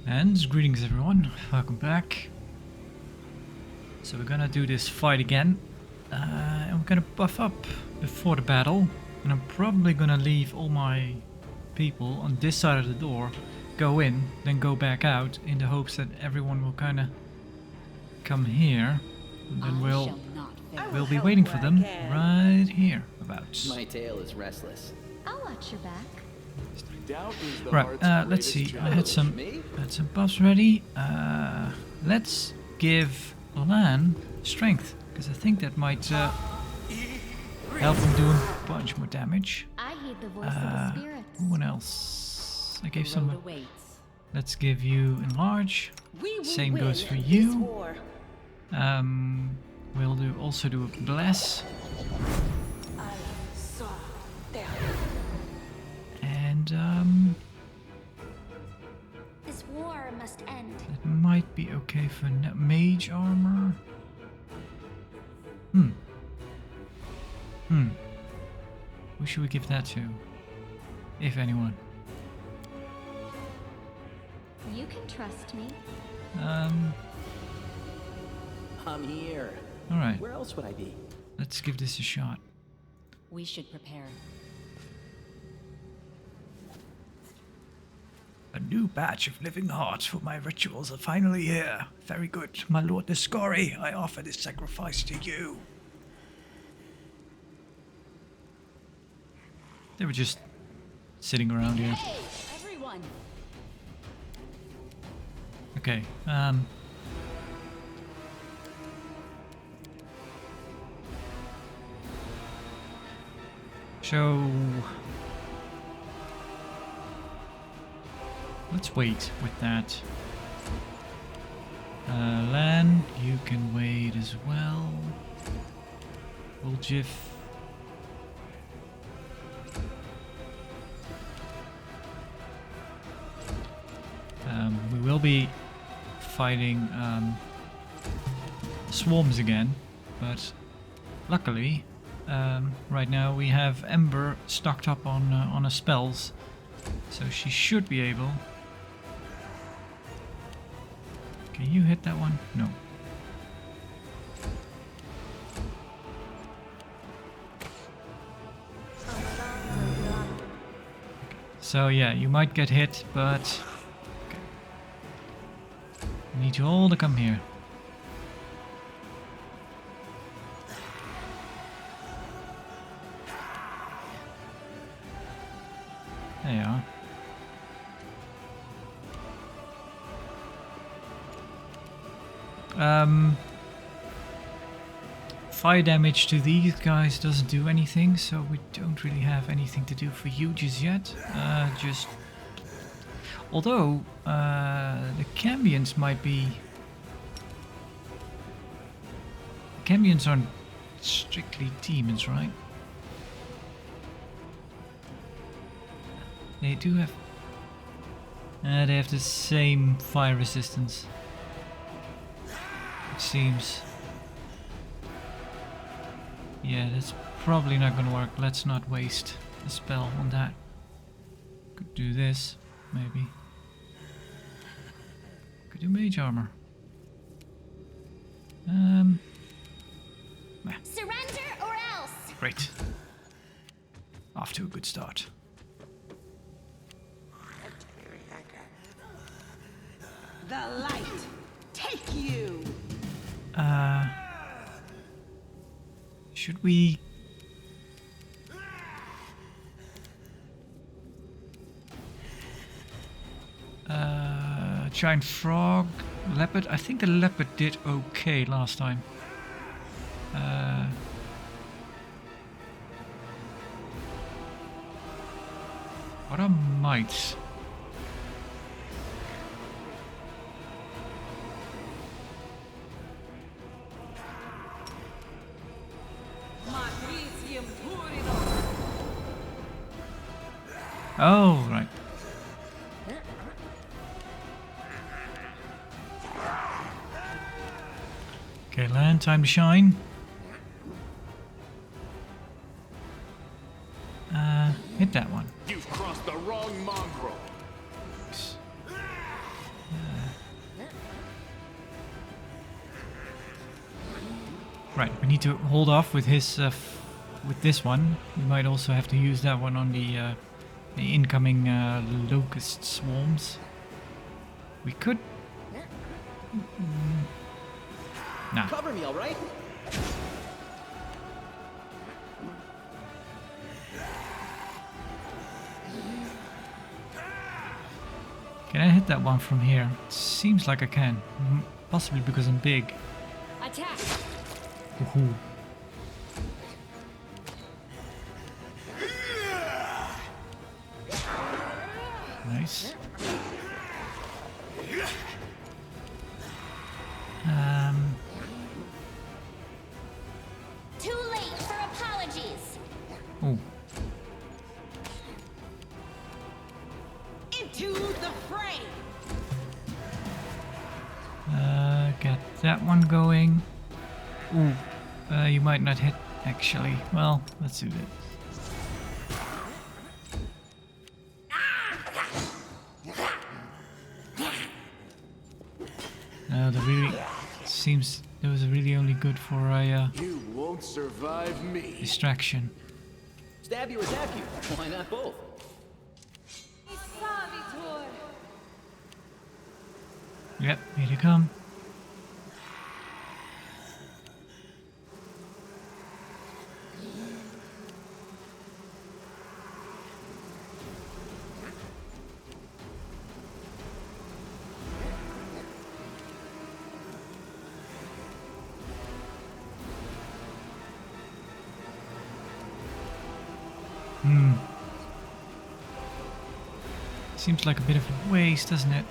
And greetings everyone, welcome back. So we're gonna do this fight again. And we're gonna buff up before the battle. And I'm probably gonna leave all my people on this side of the door, go in, then go back out in the hopes that everyone will kinda come here. And then we'll be waiting for them right here about. My tail is restless. I'll watch your back. Right, let's see. I had some buffs ready. Let's give Lan strength, because I think that might help him do a bunch more damage. I heed the voice of the spirits. What else? I gave some. Let's give you enlarge. Same goes for you. We'll also do a bless. And This war must end. it might be okay for mage armor. Who should we give that to? If anyone. You can trust me. I'm here. Alright, Where else would I be? let's give this a shot. We should prepare. A new batch of living hearts for my rituals are finally here. Very good. My lord Niscori, I offer this sacrifice to you. They were just sitting around here. Hey, everyone! Okay, so let's wait with that. Lan, you can wait as well. Uljif. We will be fighting swarms again, but luckily right now we have Ember stocked up on her spells, so she should be able. Can you hit that one? No. So yeah, you might get hit, but okay. You need you all to come here. There you are. Fire damage to these guys doesn't do anything, so we don't really have anything to do for you just yet. Although the Cambions might be. Cambions aren't strictly demons, right? They do have. They have the same fire resistance. It seems. Yeah, that's probably not gonna work. Let's not waste a spell on that. Could do this, maybe. Could do mage armor. Surrender or else! Great. Off to a good start. The light, take you! Should we... giant frog, leopard? I think the leopard did okay last time. What are mites? Oh, right. Okay, Lan, time to shine. Hit that one. You've crossed the wrong mongrel. Right, we need to hold off with his with this one. We might also have to use that one on the incoming locust swarms. We could. Nah. Cover me, all right? Can I hit that one from here? Seems like I can. Possibly because I'm big. Attack! Woohoo. Nice. Too late for apologies. Oh, Into the fray. get that one going. Ooh, you might not hit actually. Well, let's do that. That really seems those are really only good for a You won't survive me. distraction. Stab you, attack you. Why not both? Yep, here they come. Seems like a bit of a waste, doesn't it?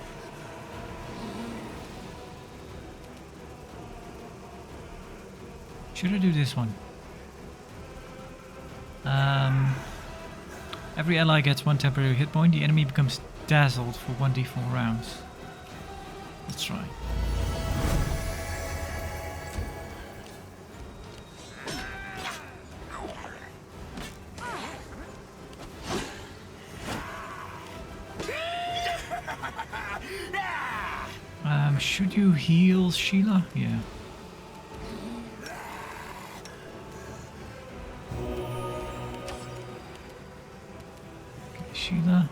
Should I do this one? Every ally gets one temporary hit point. The enemy becomes dazzled for 1d4 rounds. Let's try. Should you heal Sheila? Yeah. Okay, Sheila.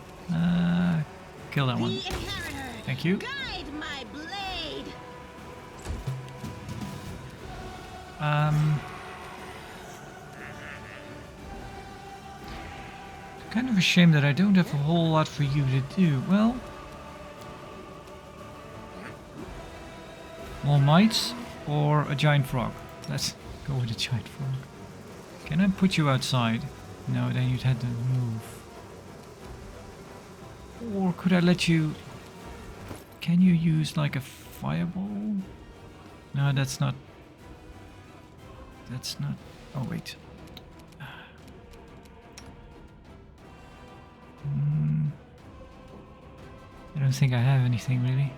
Kill that one. Thank you. Guide my blade. Kind of a shame that I don't have a whole lot for you to do. Well, more mites or a giant frog? Let's go with a giant frog. Can I put you outside? No, then you'd have to move. Or could I let you... Can you use like a fireball? No, that's not... That's not... Oh, wait. I don't think I have anything really.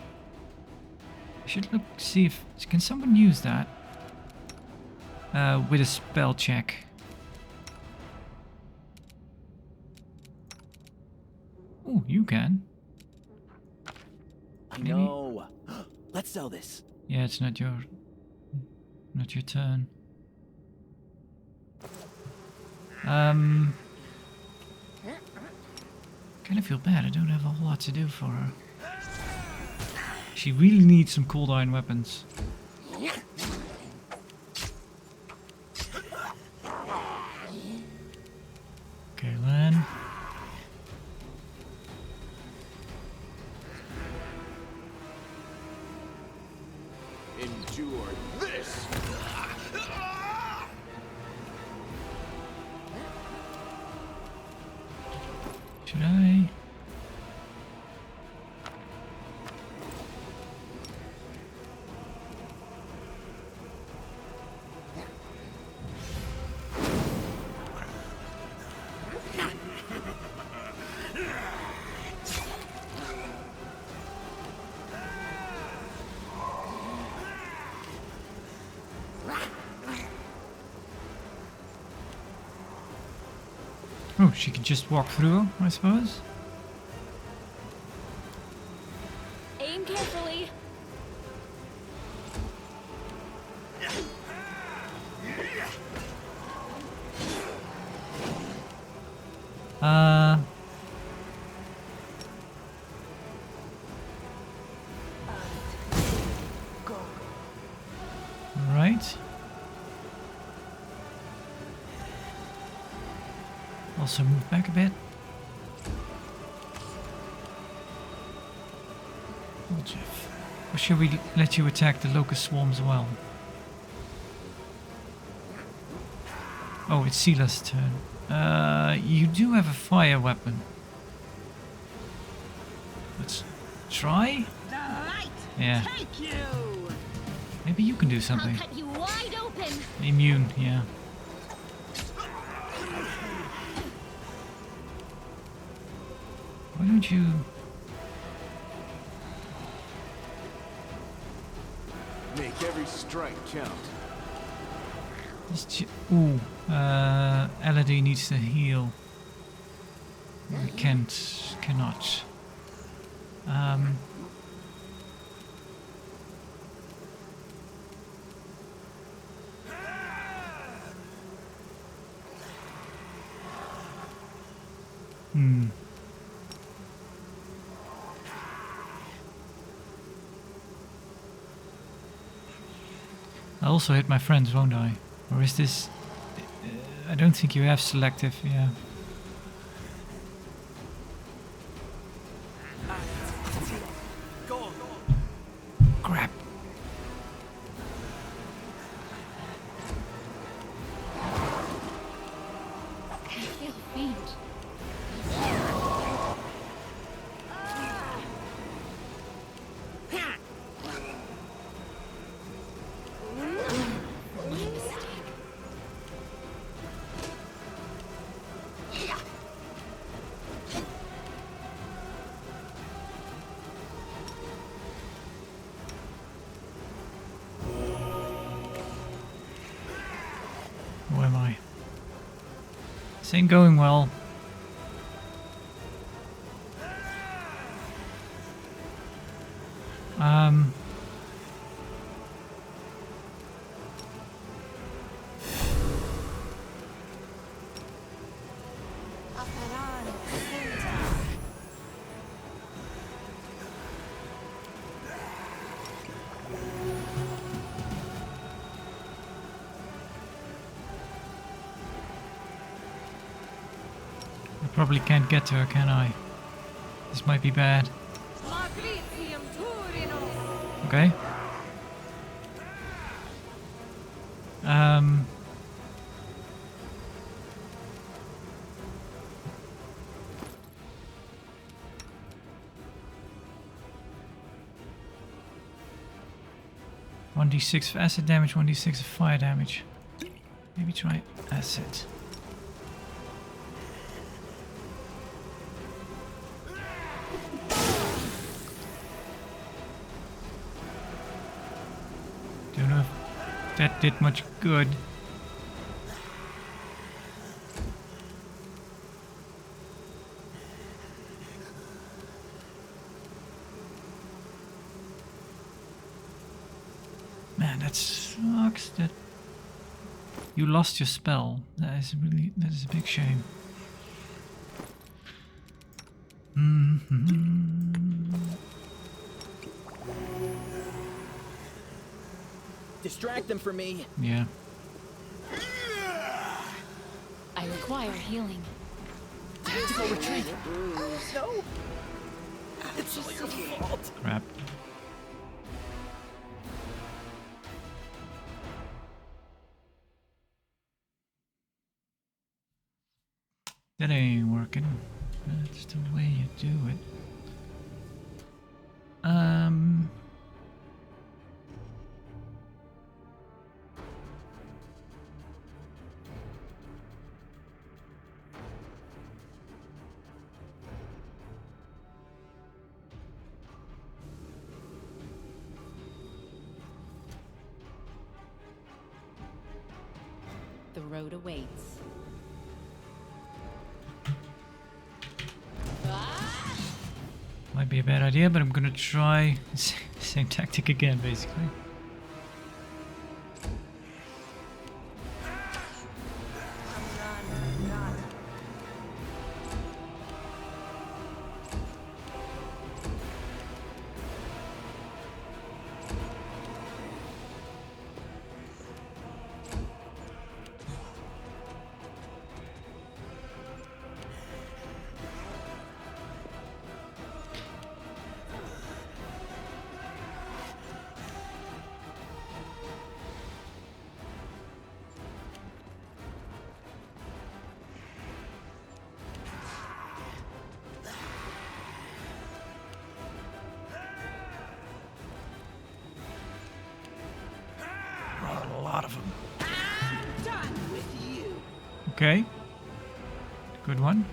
I should look, see if... Can someone use that? With a spell check. Oh, you can. I Maybe. know. Let's sell this. Yeah, it's not your turn. Kind of feel bad. I don't have a whole lot to do for her. She really needs some cold iron weapons. Okay, Len. Endure this. Should I? Oh, she can just walk through, I suppose. Aim carefully. Also move back a bit. Oh, Jeff. Or should we let you attack the locust swarm as well? Oh, it's Sila's turn. You do have a fire weapon. Let's try? The light Yeah. take you. Maybe you can do I'll something. cut you wide open. Immune, yeah. Why don't you... Make every strike count. Ooh, Elodie needs to heal. I cannot. I'll also hit my friends, won't I? Or is this... I don't think you have selective, yeah. Crap. I feel faint. Where am I? This ain't going well. I probably can't get to her, can I? This might be bad. Okay. 1d6 of acid damage, 1d6 of fire damage. Maybe try acid. Don't know if that did much good. Man, that sucks that you lost your spell. That is a big shame. Distract them for me. Yeah. I require healing. Tactical retreat. No. It's all your fault. Crap. That ain't working. That's the way you do it. The road awaits. Might be a bad idea, but I'm gonna try same tactic again, basically. Okay. Good one.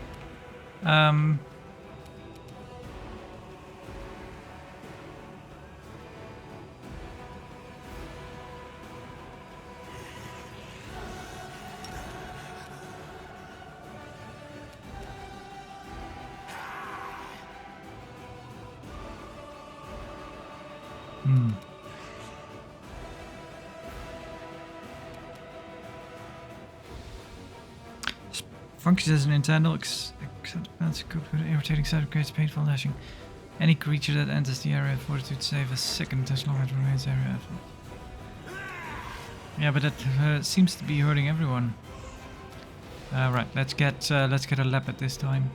Functions as an internal except equipped with an irritating side creates painful lashing. Any creature that enters the area of fortitude save a second as long as it remains area. Yeah, but that seems to be hurting everyone. Right, let's get a leopard this time.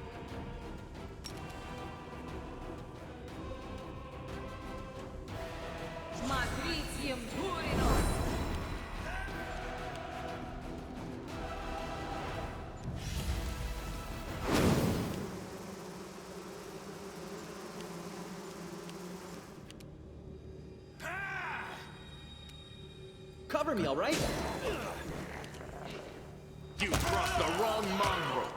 Cover me, all right? You crossed the wrong mongrel.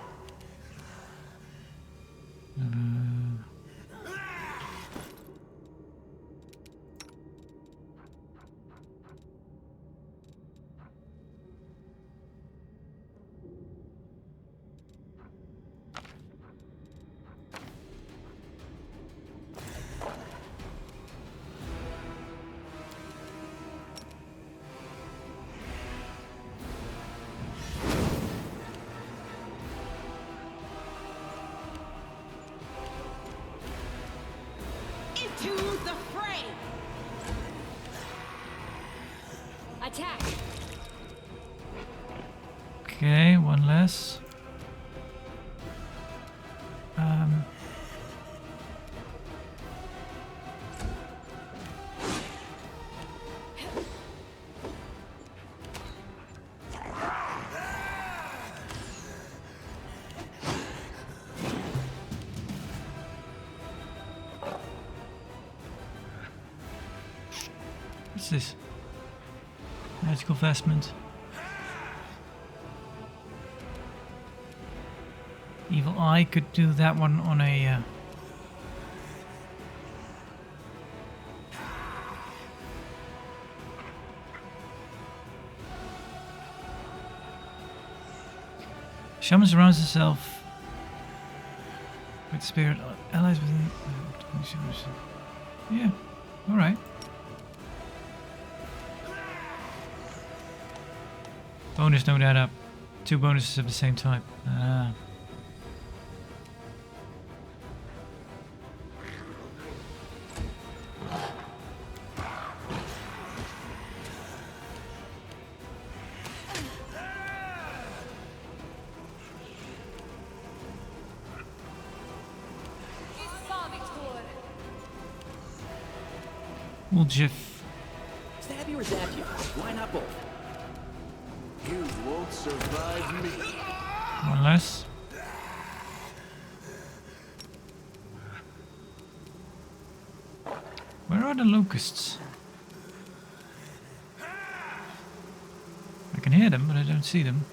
Into the fray! Attack! Okay, one less. What's this? Magical vestment. Evil Eye could do that one on a... Shaman surrounds himself with spirit allies within... Yeah, alright. Bonus, no that up. 2 bonuses at the same time. We'll jiff. Stab you or zap you? Why not both? You won't survive me. One less. Where are the locusts? I can hear them, but I don't see them.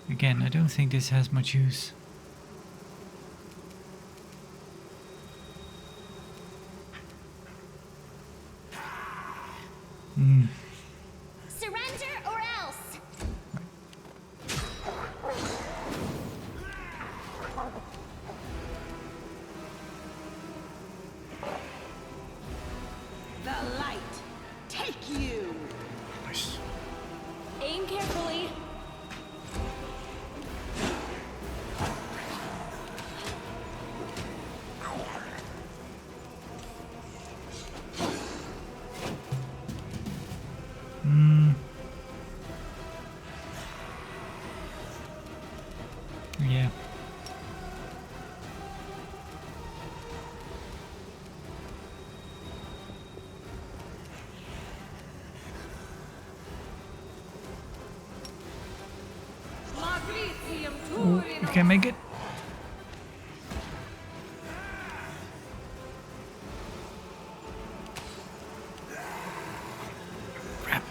Again, I don't think this has much use. Surrender or else! The light! Take you! Nice. Aim carefully. Yeah. Oh, you can't make it? Crap.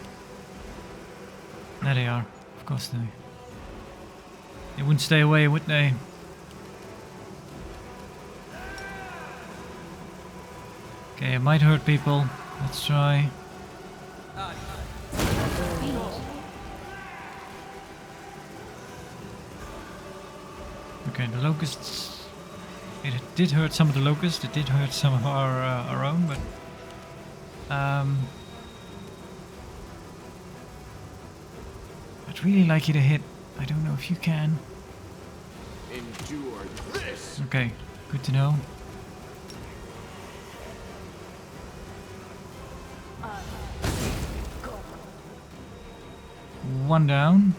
There they are. Of course they wouldn't stay away, would they? Okay, it might hurt people. Let's try. Okay, the locusts. It did hurt some of the locusts. It did hurt some of our own, but I'd really like you to hit. I don't know if you can. Endure this. Okay, good to know. One down.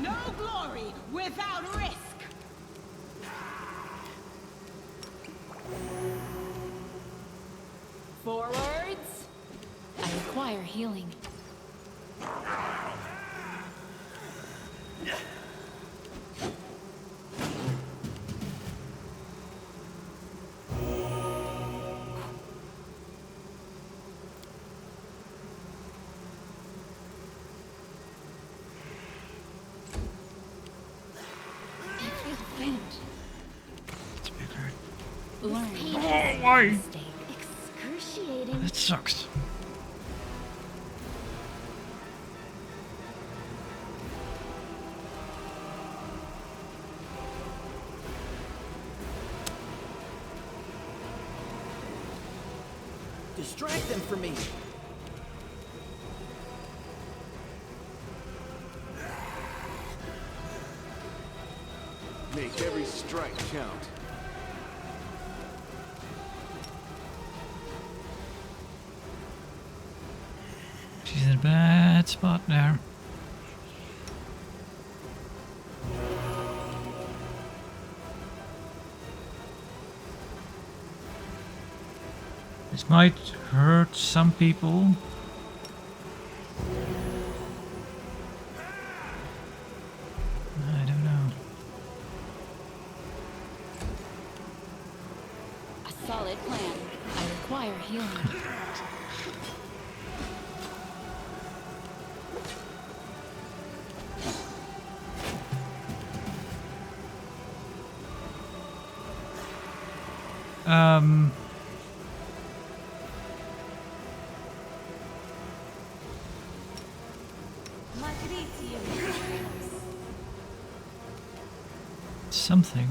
No glory without risk. Forwards. I require healing. Oh, why? Excruciating. That sucks. Distract them from me. Make every strike count. She's in a bad spot there. This might hurt some people. I don't know. A solid plan. I require healing. Something.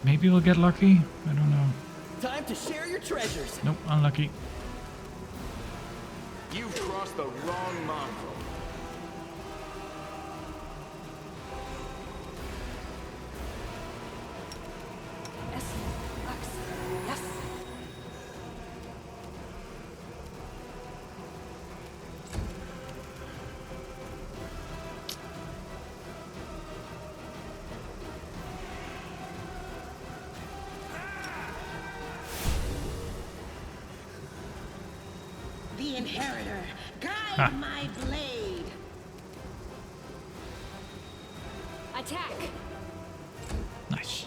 Maybe we'll get lucky. I don't know. Time to share your treasures. Nope, unlucky. You've crossed the wrong mongrel. The inheritor, guide my blade. Attack. Nice.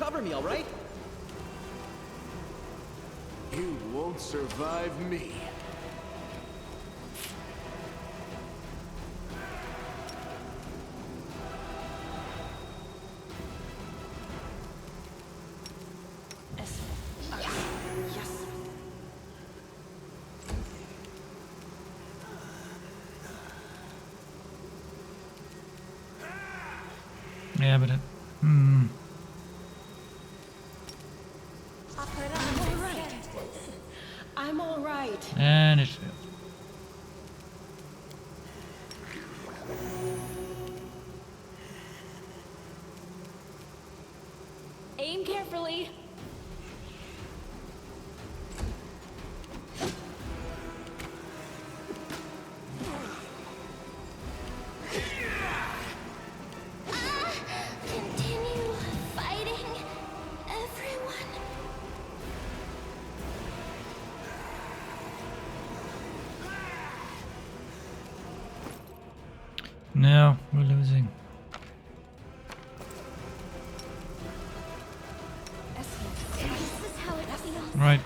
cover me, all right? You won't survive me. Yes. Yeah, but I'm all right. I'm all right. and it failed. Aim carefully. Continue fighting, everyone. No, we're losing. This is how it feels. Right.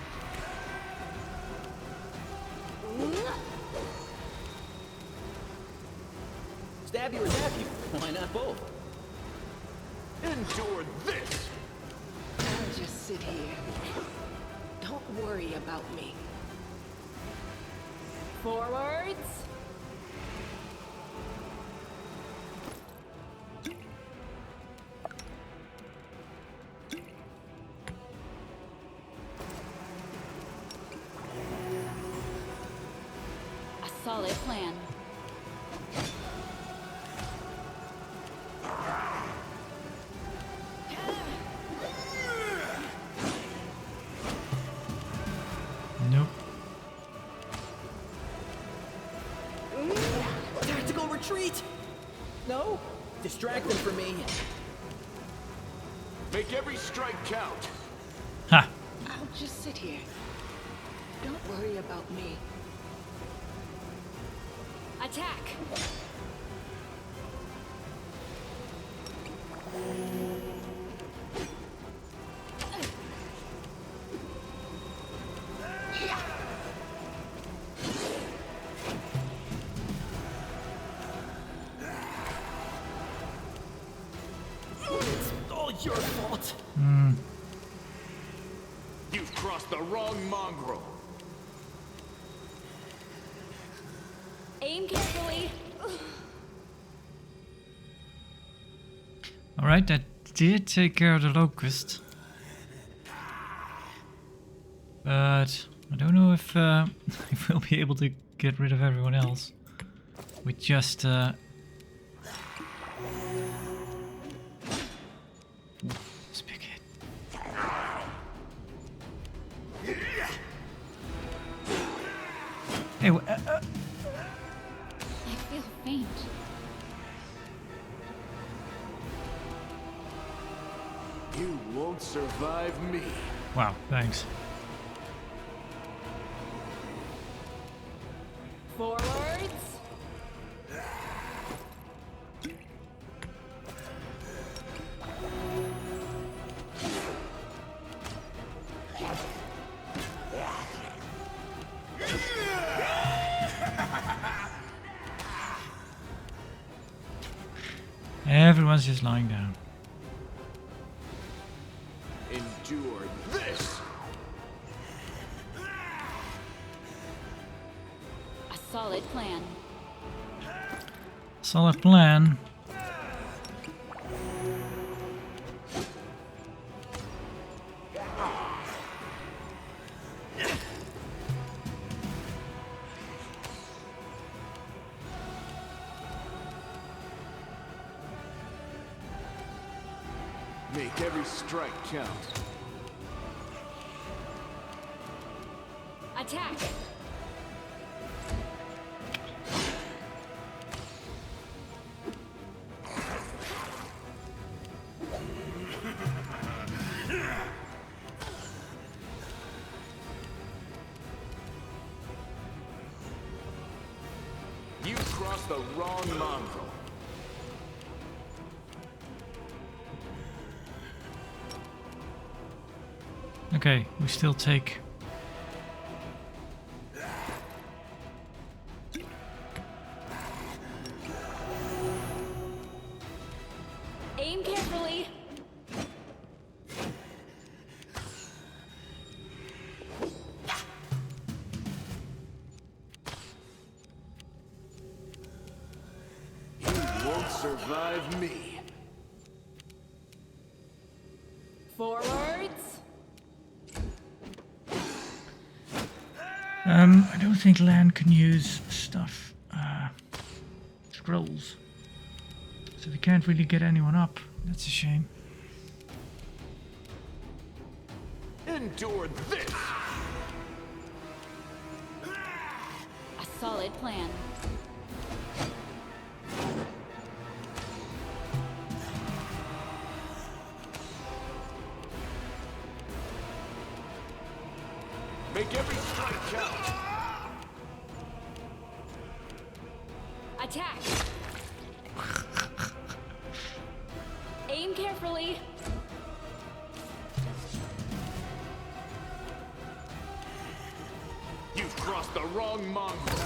Stab you or zap you? Why not both? Endure this! I'll just sit here. Don't worry about me. Forwards. A solid plan. Nope. Tactical retreat! No? Distract them for me. Make every strike count. Ha! I'll just sit here. Don't worry about me. Attack. It's all your fault. You've crossed the wrong mongrel. Aim carefully. Alright, that did take care of the locust. But I don't know if, if we'll be able to get rid of everyone else. We just Spigot. Hey, I feel faint. You won't survive me. wow, thanks. Forwards. Everyone's just lying down. Endure this! A solid plan. Solid plan. Make every strike count. Attack. You crossed the wrong mongrel. Okay, we still take... Aim carefully. You won't survive me. Forwards. I don't think land can use stuff. Scrolls. So we can't really get anyone up. That's a shame. Endure this! A solid plan. Make every strike count! Attack. Aim carefully. You've crossed the wrong mongrel!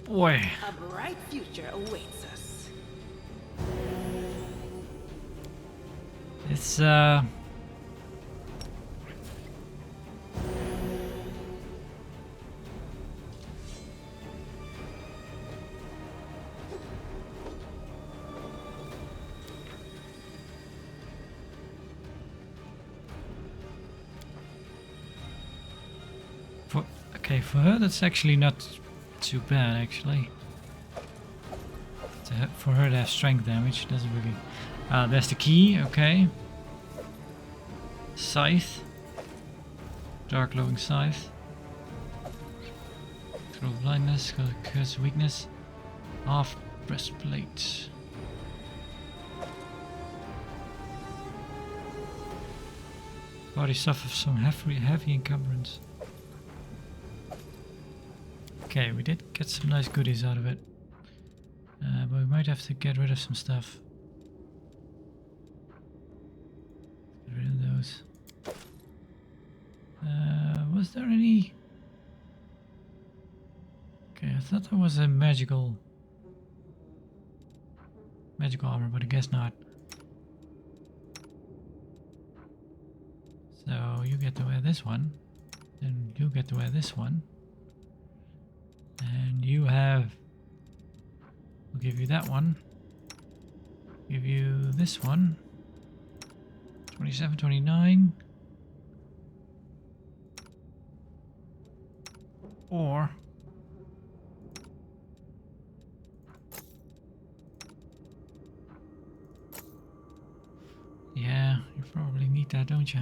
Boy. A bright future awaits us. It's for her that's actually not too bad actually. For her to have strength damage doesn't really... there's the key, okay. Scythe. Dark glowing scythe. Throw of blindness, curse of weakness. Half breastplate. Body suffers some heavy encumbrance. Okay, we did get some nice goodies out of it. But we might have to get rid of some stuff. Get rid of those. Was there any... Okay, I thought there was a magical armor, but I guess not. So you get to wear this one. Then you get to wear this one. And you have... We'll give you that one. Give you this one. 27, 29. Or... Yeah, you probably need that, don't you?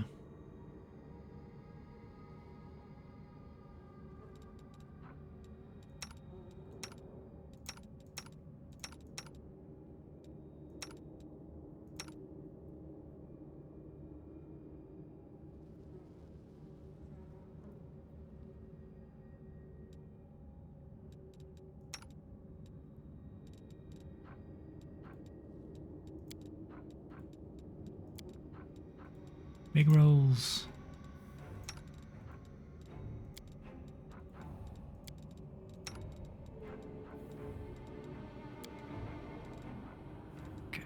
Big rolls. Okay.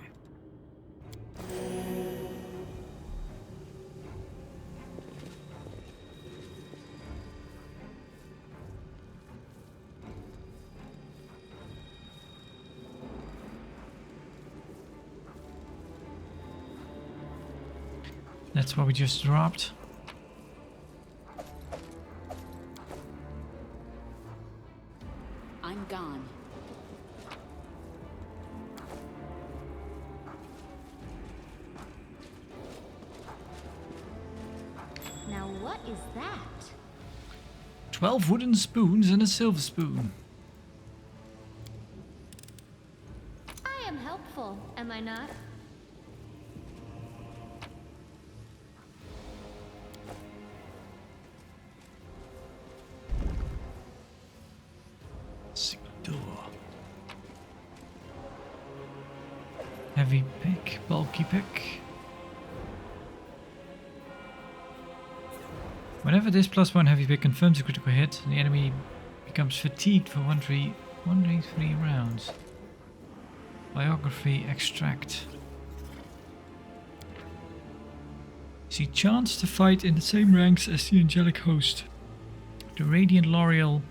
That's what we just dropped. I'm gone. Now what is that? 12 wooden spoons and a silver spoon. I am helpful, am I not? Door. Heavy pick, bulky pick. Whenever this +1 heavy pick confirms a critical hit, the enemy becomes fatigued for 1d3 rounds. Biography extract. See chance to fight in the same ranks as the angelic host. The Radiant L'Oreal.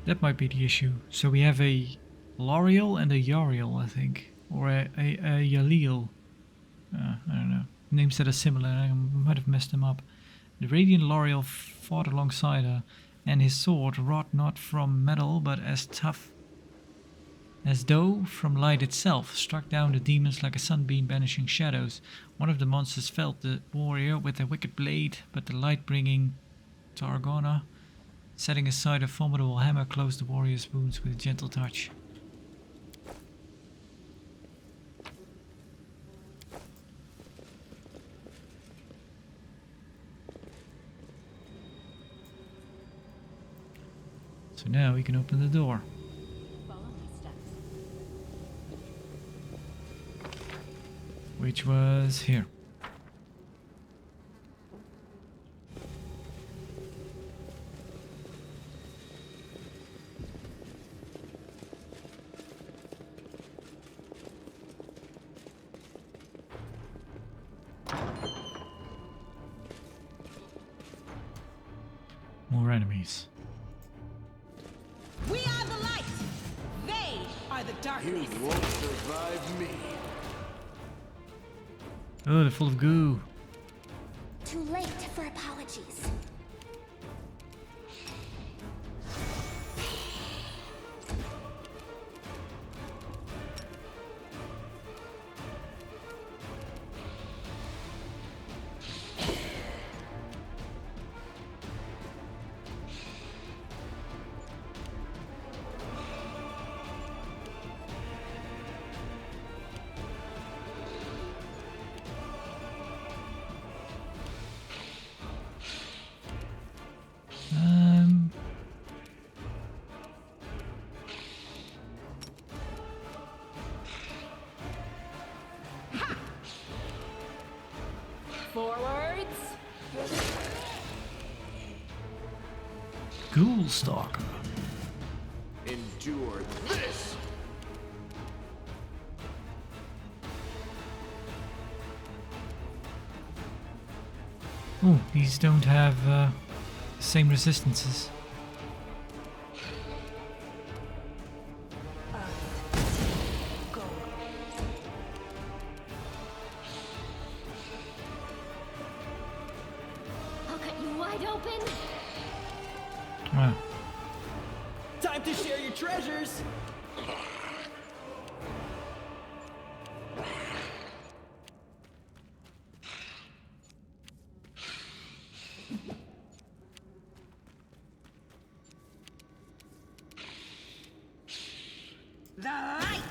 That might be the issue. So we have a L'Oreal and a Yariel, I think. Or a Yalil. I don't know. Names that are similar, I might have messed them up. The Radiant L'Oreal fought alongside her, and his sword wrought not from metal but as tough as though from light itself, struck down the demons like a sunbeam banishing shadows. One of the monsters felled the warrior with a wicked blade, but the light-bringing Targona, setting aside a formidable hammer, closed the warrior's wounds with a gentle touch. So now we can open the door. Follow my steps. Which was here. More enemies. We are the light. They are the You darkness. won't survive me. Oh, they're full of goo. Too late for apologies. Forwards. Ghoul Stalker. Endure this. Oh, these don't have the same resistances. I'll cut you wide open. Ah, Time to share your treasures. The light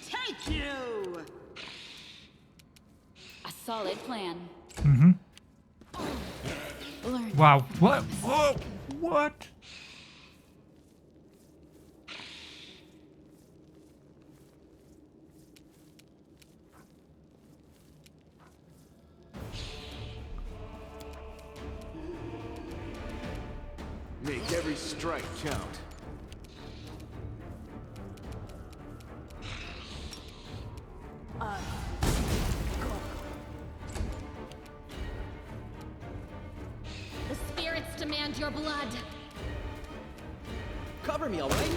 take you. A solid plan. mm-hmm. Learn. Wow, what? Whoa, what? Make every strike count. The spirits demand your blood. Cover me, all right?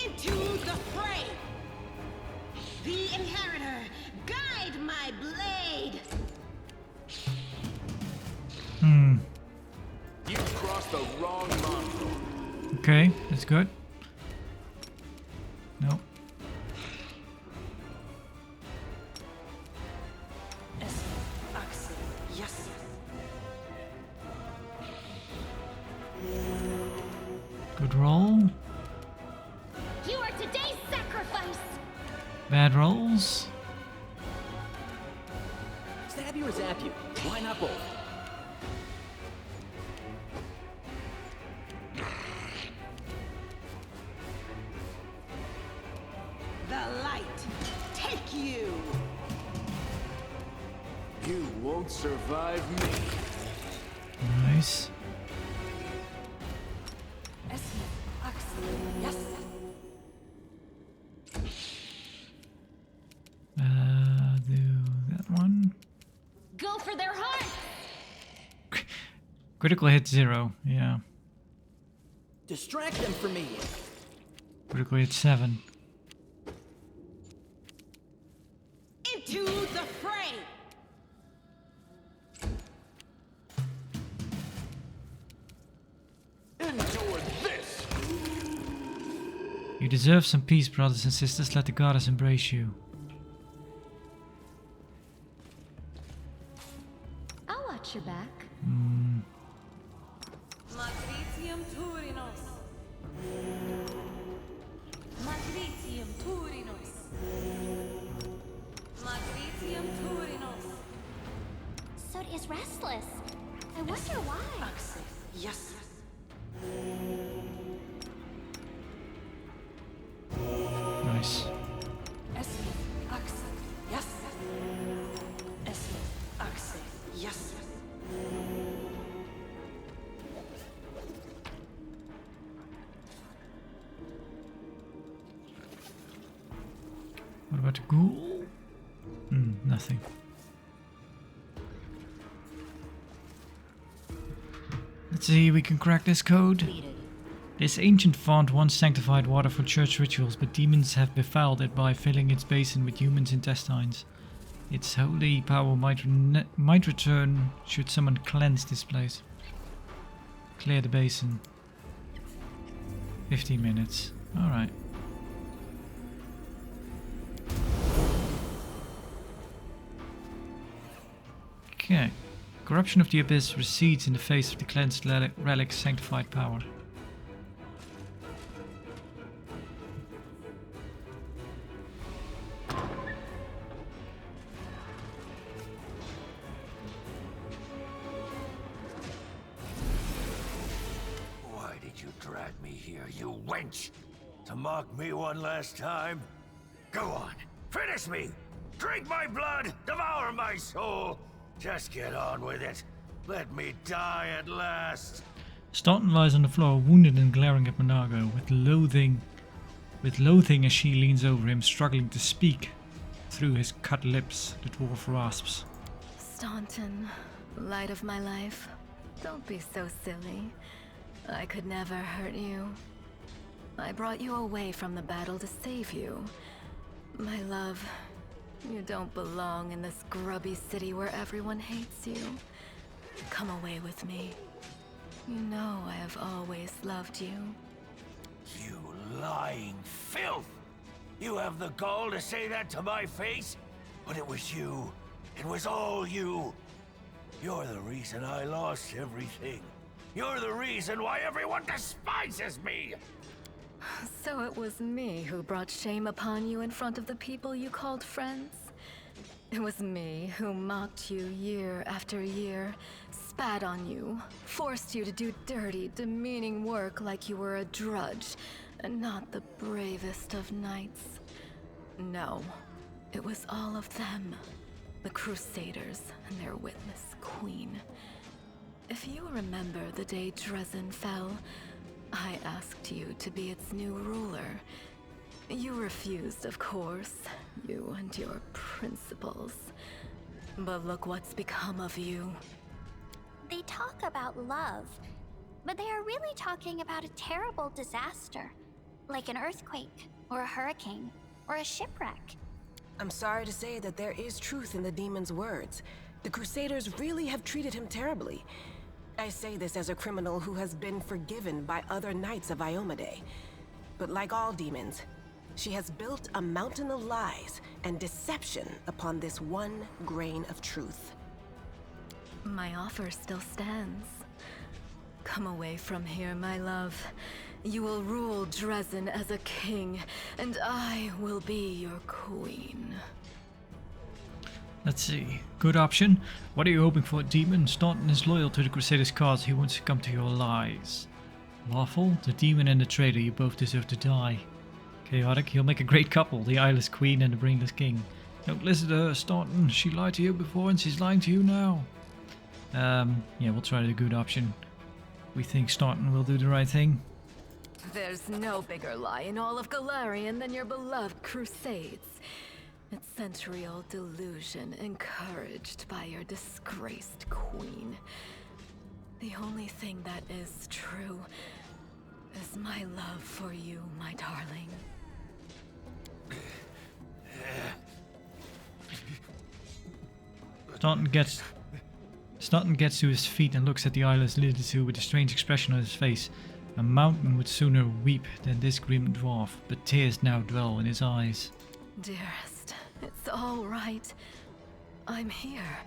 Into the fray. The inheritor, guide my blade. Hmm. You crossed the wrong mongrel. Okay, that's good. No. Yes. Good roll. You are today's sacrifice. Bad rolls. Stab you or zap you? Why not both? fight. Take you. You won't survive me. Nice. Yes. Do that one. Go for their heart! Critical hit 0, yeah. Distract them for me. Critical hit 7. Into the fray. Endure this. You deserve some peace, brothers and sisters. Let the goddess embrace you. I'll watch your back. Matritium Turinos. Matritium Turinos. Matritium Turinos. Sod is restless. I wonder why. Yes. Nice. Yes. Yes. What about the ghoul? Nothing. Let's see if we can crack this code. This ancient font once sanctified water for church rituals, but demons have befouled it by filling its basin with humans' intestines. Its holy power might return should someone cleanse this place. Clear the basin. 15 minutes. Alright. Okay. Corruption of the Abyss recedes in the face of the cleansed relic's sanctified power. Why did you drag me here, you wench? To mock me one last time? Go on, finish me! Drink my blood, devour my soul! Just get on with it. Let me die at last. Staunton lies on the floor, wounded and glaring at Monago, with loathing as she leans over him, struggling to speak. Through his cut lips, the dwarf rasps. Staunton, light of my life, don't be so silly. I could never hurt you. I brought you away from the battle to save you. My love, you don't belong in this grubby city where everyone hates you. Come away with me. You know I have always loved you. You lying filth! You have the gall to say that to my face? But it was you. It was all you. You're the reason I lost everything. You're the reason why everyone despises me! So it was me who brought shame upon you in front of the people you called friends? It was me who mocked you year after year, spat on you, forced you to do dirty, demeaning work like you were a drudge, and not the bravest of knights. No, it was all of them, the Crusaders and their witness queen. If you remember the day Dresden fell, I asked you to be its new ruler. You refused, of course, you and your principles. But look what's become of you. They talk about love, but they are really talking about a terrible disaster, like an earthquake, or a hurricane, or a shipwreck. I'm sorry to say that there is truth in the demon's words. The Crusaders really have treated him terribly. I say this as a criminal who has been forgiven by other knights of Iomade. But like all demons, she has built a mountain of lies and deception upon this one grain of truth. My offer still stands. Come away from here, my love. You will rule Dresden as a king, and I will be your queen. Let's see. Good option. What are you hoping for, demon? Staunton is loyal to the Crusaders' cause. He won't succumb to your lies. Lawful? The demon and the traitor. You both deserve to die. Chaotic. He'll make a great couple, the eyeless queen and the brainless king. Don't listen to her, Staunton. She lied to you before and she's lying to you now. Yeah, we'll try the good option. We think Staunton will do the right thing. There's no bigger lie in all of Golarion than your beloved crusades. It's century-old delusion encouraged by your disgraced queen. The only thing that is true is my love for you, my darling. Staunton gets to his feet and looks at the eyeless little two with a strange expression on his face. A mountain would sooner weep than this grim dwarf, but tears now dwell in his eyes. Dearest, it's all right. I'm here.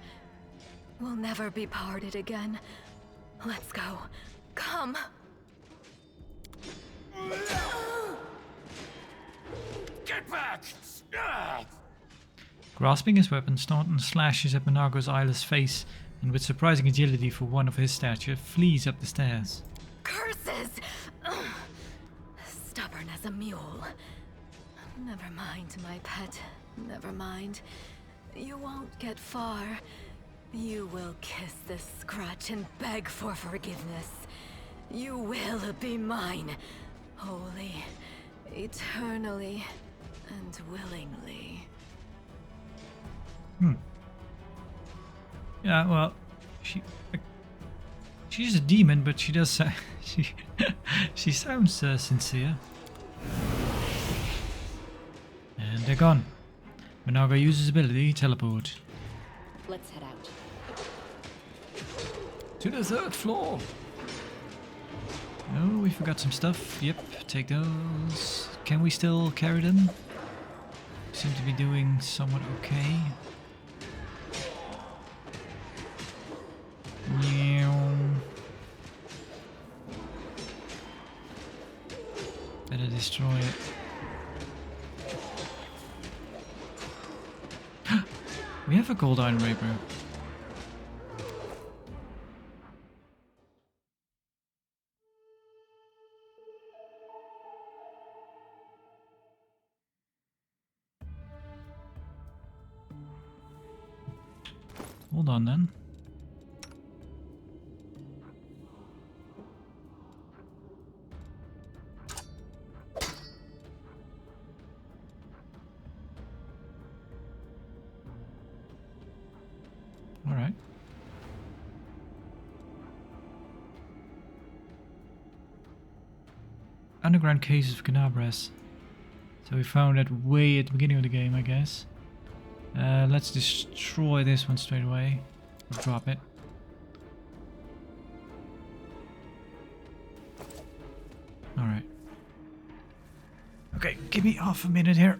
We'll never be parted again. Let's go. Come. Get back! Grasping his weapon, Staunton slashes at Monago's eyeless face and with surprising agility for one of his stature, flees up the stairs. Curses! Ugh. Stubborn as a mule. Never mind, my pet. Never mind. You won't get far. You will kiss this scratch and beg for forgiveness. You will be mine. Wholly, eternally, and willingly. Yeah, well, she's a demon, but she does she sounds sincere. And they're gone. Monago uses ability teleport Let's head out. to the 3rd floor. Oh, we forgot some stuff. Yep, take those. Can we still carry them? Seem to be doing somewhat okay. Better destroy it. We have a gold iron rapier. Hold on then. All right. Underground cases of Canabras. So we found that way at the beginning of the game, I guess. Let's destroy this one straight away. Or drop it. Alright. Okay, give me half a minute here.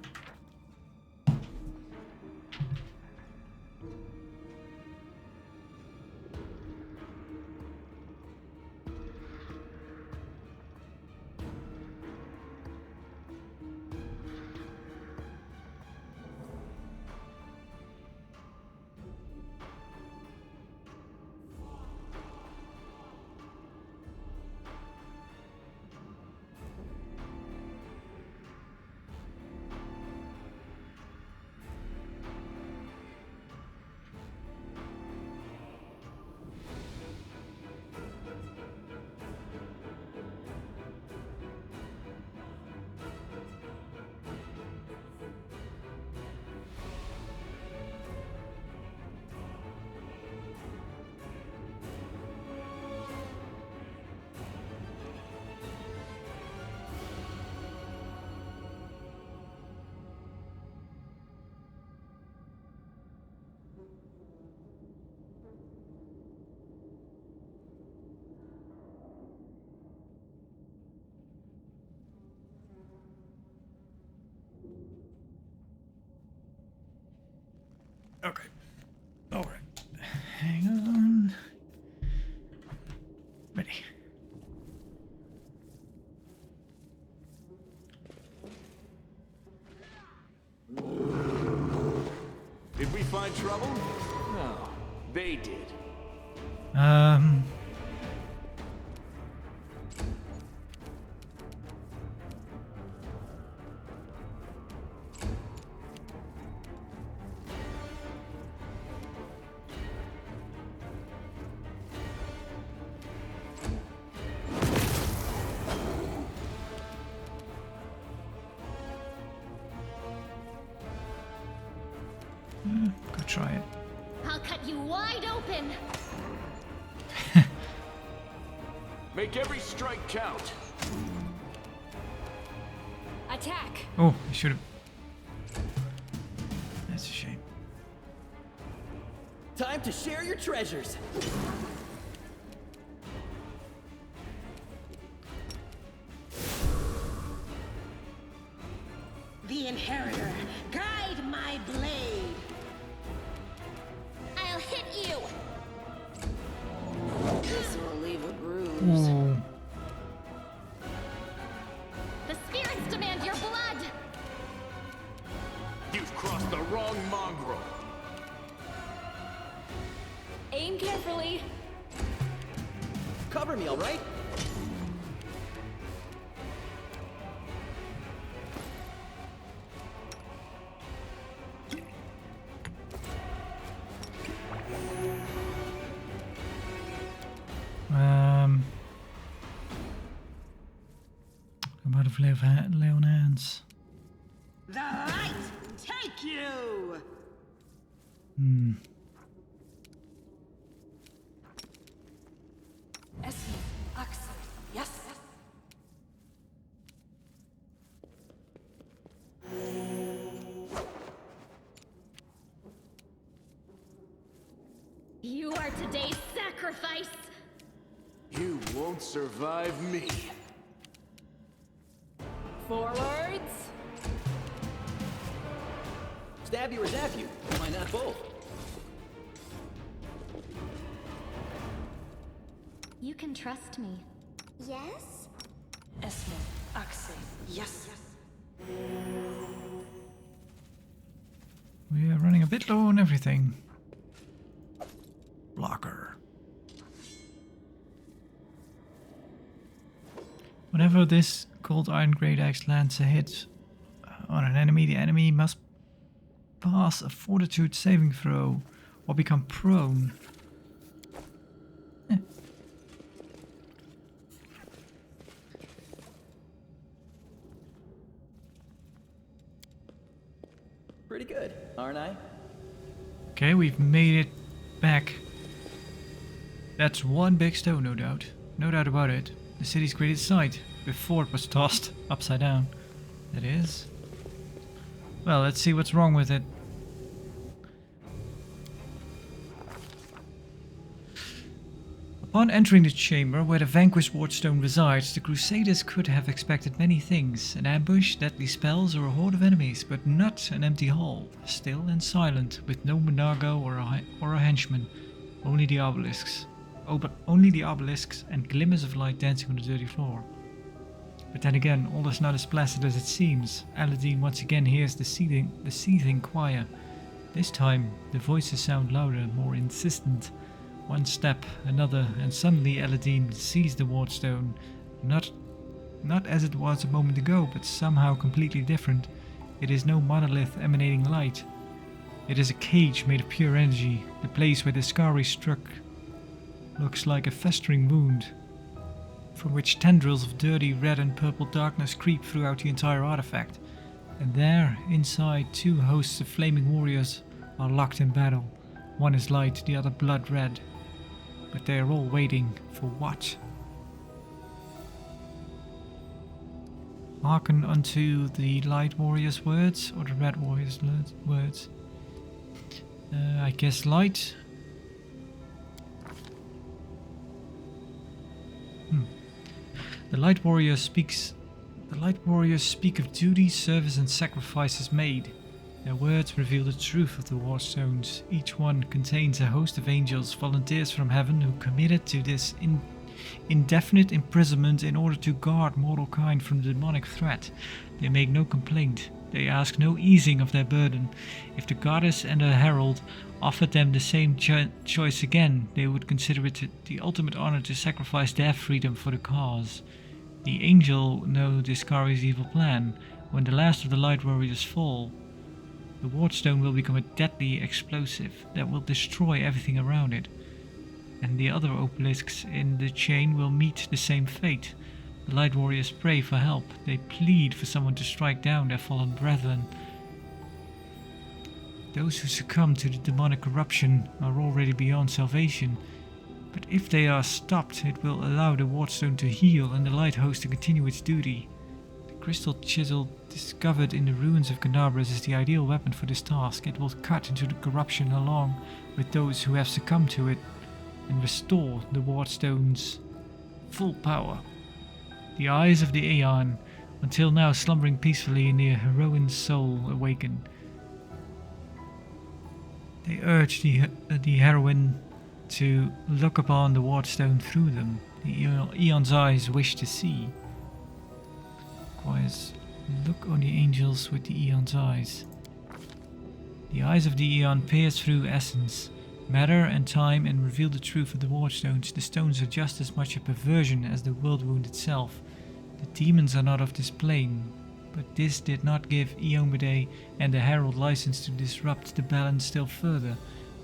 Okay. Alright. Hang on. Ready. Did we find trouble? No, they did. Go try it. I'll cut you wide open. Make every strike count. Attack. Oh, I should have. That's a shame. Time to share your treasures. The Inheritor, guide my blade. I'll hit you. This will leave a bruise. Ooh. The spirits demand your blood. You've crossed the wrong mongrel. Aim carefully. Cover me, all right? I'm out of lay on hands. The light take you. Yes. You are today's sacrifice. You won't survive me. Forwards. Stab you or zap you. Why not both? You can trust me. Yes? Yes. We are running a bit low on everything. Blocker. Whenever this cold iron great axe lands a hit on an enemy, the enemy must pass a fortitude saving throw or become prone. Pretty good, aren't I? Okay, we've made it back. That's one big stone, no doubt. No doubt about it. The city's greatest sight, before it was tossed upside down. That is. Well, let's see what's wrong with it. Upon entering the chamber where the vanquished wardstone resides, the Crusaders could have expected many things. An ambush, deadly spells, or a horde of enemies, but not an empty hall, still and silent, with no Monargo or a henchman. Only the obelisks. Only the obelisks and glimmers of light dancing on the dirty floor. But then again, all is not as placid as it seems. Aladdin once again hears the seething choir. This time, the voices sound louder, more insistent. One step, another, and suddenly Aladdin sees the wardstone. Not as it was a moment ago, but somehow completely different. It is no monolith emanating light. It is a cage made of pure energy. The place where the Skari struck looks like a festering wound, from which tendrils of dirty red and purple darkness creep throughout the entire artifact. And there, inside, two hosts of flaming warriors are locked in battle. One is light, the other blood red. But they are all waiting for what? Hearken unto the light warrior's words, or the red warrior's words. I guess light. The light warriors speak of duty, service, and sacrifices made. Their words reveal the truth of the Warstones. Each one contains a host of angels, volunteers from heaven, who committed to this indefinite imprisonment in order to guard mortal kind from the demonic threat. They make no complaint. They ask no easing of their burden. If the goddess and her herald offered them the same choice again, they would consider it the ultimate honor to sacrifice their freedom for the cause. The angel know Discari's evil plan. When the last of the light warriors fall, the wardstone will become a deadly explosive that will destroy everything around it. And the other obelisks in the chain will meet the same fate. The light warriors pray for help. They plead for someone to strike down their fallen brethren. Those who succumb to the demonic corruption are already beyond salvation, but if they are stopped, it will allow the Wardstone to heal and the Light Host to continue its duty. The crystal chisel discovered in the ruins of Ganabras is the ideal weapon for this task. It will cut into the corruption along with those who have succumbed to it and restore the Wardstone's full power. The eyes of the Aeon, until now slumbering peacefully in the heroine's soul, awaken. They urge the heroine to look upon the Wardstone through them. The Aeon's eyes wish to see. Requires look on the angels with the Aeon's eyes. The eyes of the Aeon pierce through essence, matter and time and reveal the truth of the Wardstones. The stones are just as much a perversion as the world wound itself. The demons are not of this plane, but this did not give Iomedae and the Herald license to disrupt the balance still further.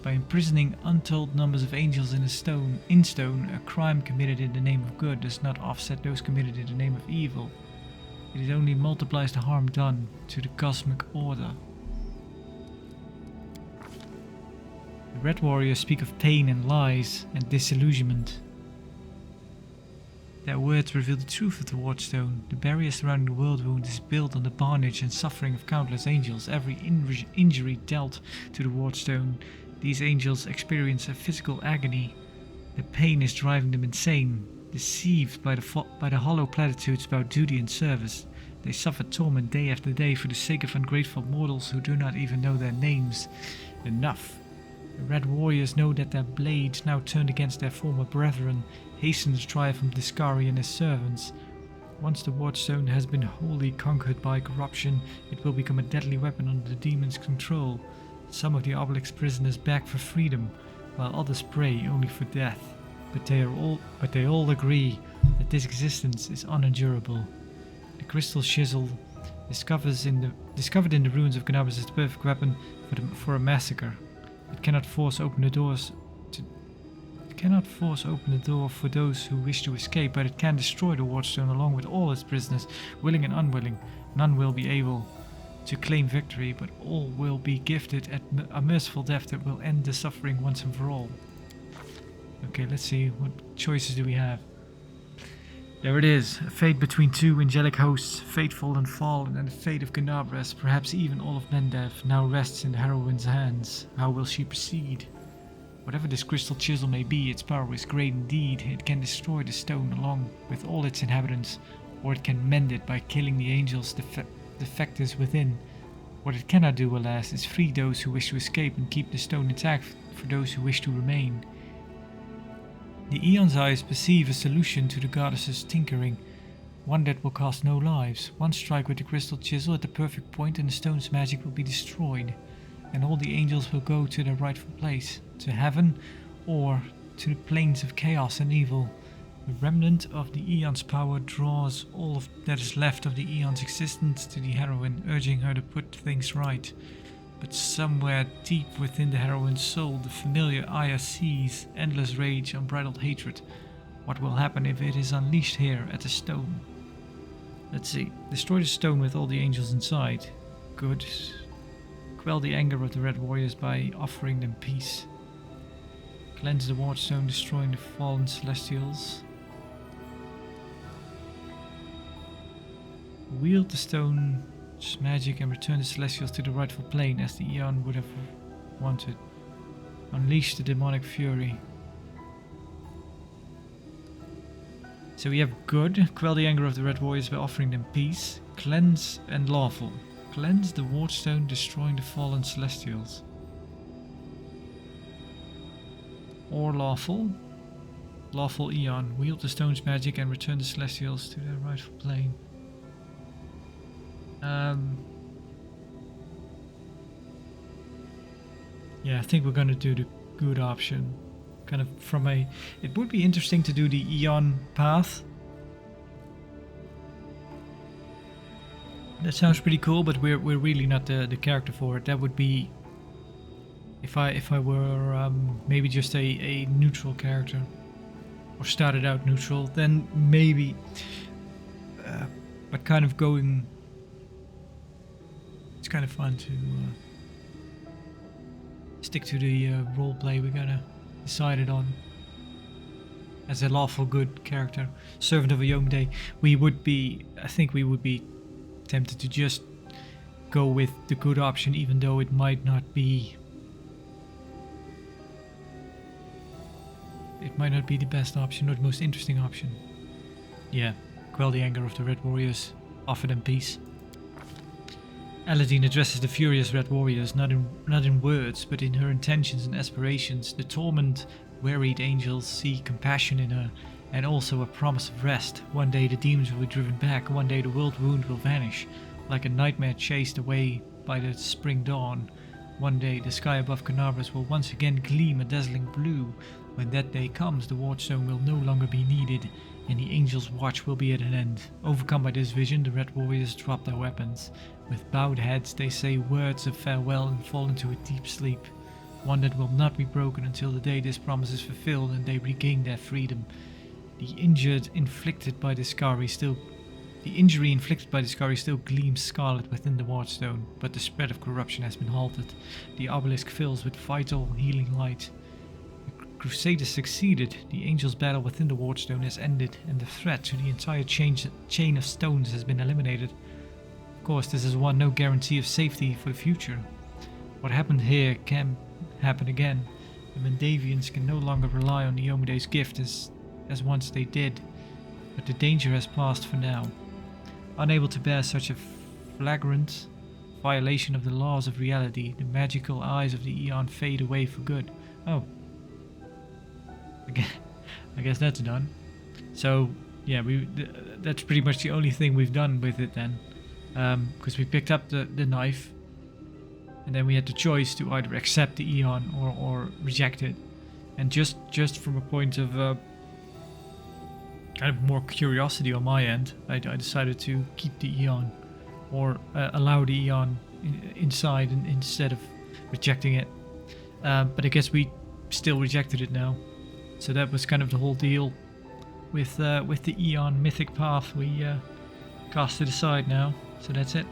By imprisoning untold numbers of angels in stone, a crime committed in the name of good does not offset those committed in the name of evil. It only multiplies the harm done to the cosmic order. The Red Warriors speak of pain and lies and disillusionment. Their words reveal the truth of the Wardstone. The barrier surrounding the world wound is built on the bondage and suffering of countless angels. Every injury dealt to the Wardstone, these angels experience a physical agony. The pain is driving them insane. Deceived by the hollow platitudes about duty and service, they suffer torment day after day for the sake of ungrateful mortals who do not even know their names. Enough. The Red Warriors know that their blades, now turned against their former brethren, hasten the triumph from Discari and his servants. Once the Wardstone has been wholly conquered by corruption, it will become a deadly weapon under the demon's control. Some of the Obelisk prisoners beg for freedom, while others pray only for death. But they all agree that this existence is unendurable. The crystal chisel discovered in the ruins of Ganabras is the perfect weapon for a massacre. It cannot force open the door for those who wish to escape, but it can destroy the Wardstone along with all its prisoners, willing and unwilling. None will be able to claim victory, but all will be gifted at a merciful death that will end the suffering once and for all. Okay, let's see, what choices do we have? There it is, a fate between two angelic hosts, fateful and fallen, and the fate of Ganabras, perhaps even all of Mendev, now rests in the heroine's hands. How will she proceed? Whatever this crystal chisel may be, its power is great indeed. It can destroy the stone along with all its inhabitants, or it can mend it by killing the angels defectors within. What it cannot do, alas, is free those who wish to escape and keep the stone intact for those who wish to remain. The Aeon's eyes perceive a solution to the goddess's tinkering, one that will cost no lives. One strike with the crystal chisel at the perfect point and the stone's magic will be destroyed, and all the angels will go to their rightful place, to heaven or to the planes of chaos and evil. The remnant of the Aeon's power draws all that is left of the Aeon's existence to the heroine, urging her to put things right. But somewhere deep within the heroine's soul, the familiar Aya sees endless rage, unbridled hatred. What will happen if it is unleashed here at the stone? Let's see. Destroy the stone with all the angels inside. Good. Quell the anger of the Red Warriors by offering them peace. Cleanse the Wardstone, destroying the fallen celestials. Wield the stone's magic and return the celestials to the rightful plane as the Aeon would have wanted. Unleash the demonic fury. So we have good. Quell the anger of the Red Warriors by offering them peace. Cleanse and lawful. Cleanse the Wardstone, destroying the fallen celestials. Or lawful. Lawful Aeon. Wield the stone's magic and return the celestials to their rightful plane. Yeah, I think we're gonna do the good option. Kind of from a... It would be interesting to do the Aeon path. That sounds pretty cool, but we're really not the character for it. That would be... If I were maybe just a neutral character. Or started out neutral, then maybe... but kind of going... It's kind of fun to stick to the roleplay we're gonna decided on. As a lawful good character, servant of Ayomide, I think we would be tempted to just go with the good option, even though it might not be. It might not be the best option or the most interesting option. Yeah, quell the anger of the Red Warriors, offer them peace. Aladdin addresses the furious Red Warriors not in words, but in her intentions and aspirations. The torment wearied angels see compassion in her, and also a promise of rest. One day the demons will be driven back, one day the world wound will vanish, like a nightmare chased away by the spring dawn. One day the sky above Carnarvon will once again gleam a dazzling blue. When that day comes, the Wardstone will no longer be needed, and the angels' watch will be at an end. Overcome by this vision, the Red Warriors drop their weapons. With bowed heads they say words of farewell and fall into a deep sleep. One that will not be broken until the day this promise is fulfilled and they regain their freedom. The injury inflicted by the Skari still gleams scarlet within the Wardstone, but the spread of corruption has been halted. The obelisk fills with vital, healing light. The Crusaders succeeded. The angels' battle within the Wardstone has ended, and the threat to the entire chain of stones has been eliminated. Of course, this is no guarantee of safety for the future. What happened here can happen again. The Mandavians can no longer rely on Iomede's gift as once they did, but the danger has passed for now. Unable to bear such a flagrant violation of the laws of reality, the magical eyes of the Eon fade away for good. Oh. I guess that's done. So, yeah, that's pretty much the only thing we've done with it then. Because we picked up the knife, and then we had the choice to either accept the Eon or reject it. And just from a point of kind of more curiosity on my end, I decided to keep the Eon, or allow the Eon inside instead of rejecting it. But I guess we still rejected it now. So that was kind of the whole deal with the Eon mythic path. We cast it aside now. So that's it.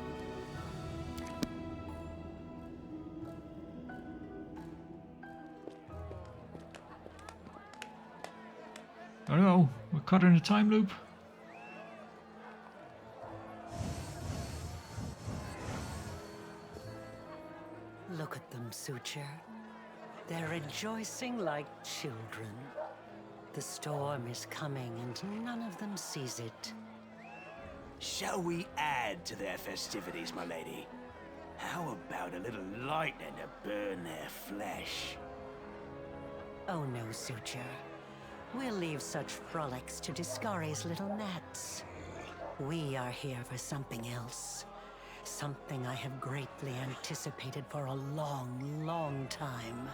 Oh no, we're caught in a time loop. Look at them, Suture. They're rejoicing like children. The storm is coming and none of them sees it. Shall we add to their festivities, my lady? How about a little lightning to burn their flesh? Oh no, Suture. We'll leave such frolics to Discari's little gnats. We are here for something else. Something I have greatly anticipated for a long, long time.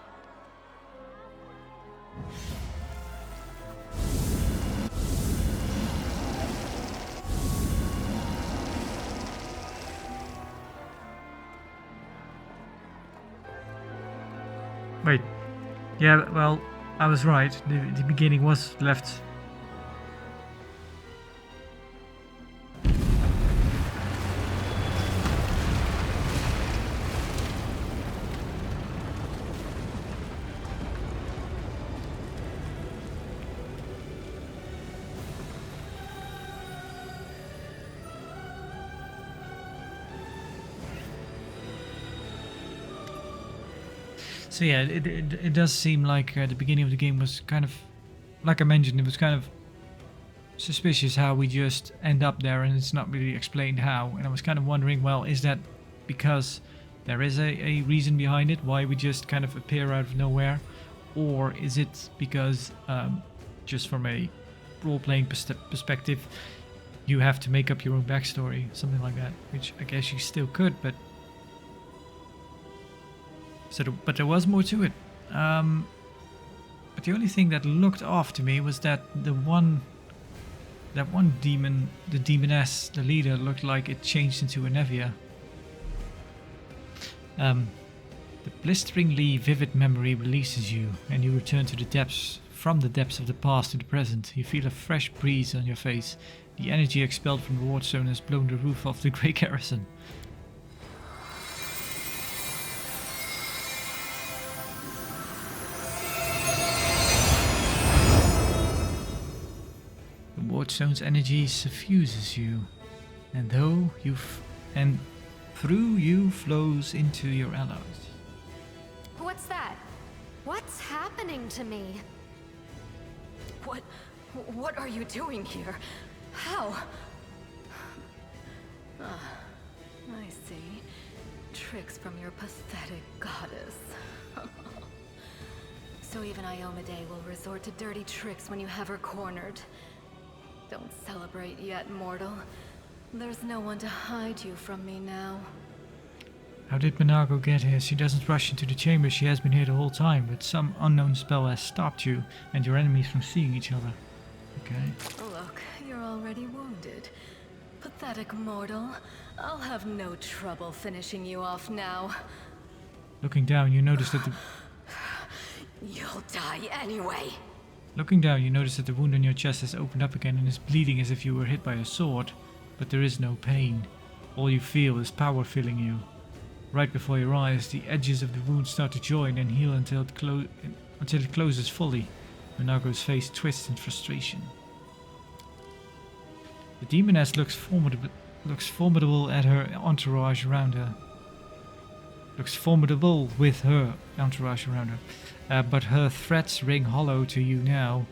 Wait. Yeah, well, I was right. The beginning was left. So yeah, it does seem like the beginning of the game was kind of, like I mentioned, it was kind of suspicious how we just end up there and it's not really explained how. And I was kind of wondering, well, is that because there is a reason behind it, why we just kind of appear out of nowhere? Or is it because, just from a role-playing perspective, you have to make up your own backstory, something like that, which I guess you still could, but... but there was more to it. But the only thing that looked off to me was that that one demon, the demoness, the leader, looked like it changed into a Nevia. The blisteringly vivid memory releases you, and you return to the depths, from the depths of the past to the present. You feel a fresh breeze on your face. The energy expelled from the Wardstone has blown the roof off the Grey Garrison. Lodestone's energy suffuses you, and through you flows into your allies. What's that? What's happening to me? What are you doing here? How? I see. Tricks from your pathetic goddess. So even Iomade will resort to dirty tricks when you have her cornered. Don't celebrate yet, mortal. There's no one to hide you from me now. How did Monago get here? She doesn't rush into the chamber. She has been here the whole time, but some unknown spell has stopped you and your enemies from seeing each other. Okay. Look, you're already wounded. Pathetic mortal. I'll have no trouble finishing you off now. Looking down, you notice that the... You'll die anyway. Looking down, you notice that the wound on your chest has opened up again and is bleeding as if you were hit by a sword, but there is no pain. All you feel is power filling you. Right before your eyes, the edges of the wound start to join and heal until it closes fully. Monago's face twists in frustration. The demoness looks formidable at her entourage around her. Looks formidable with her entourage around her. But her threats ring hollow to you now.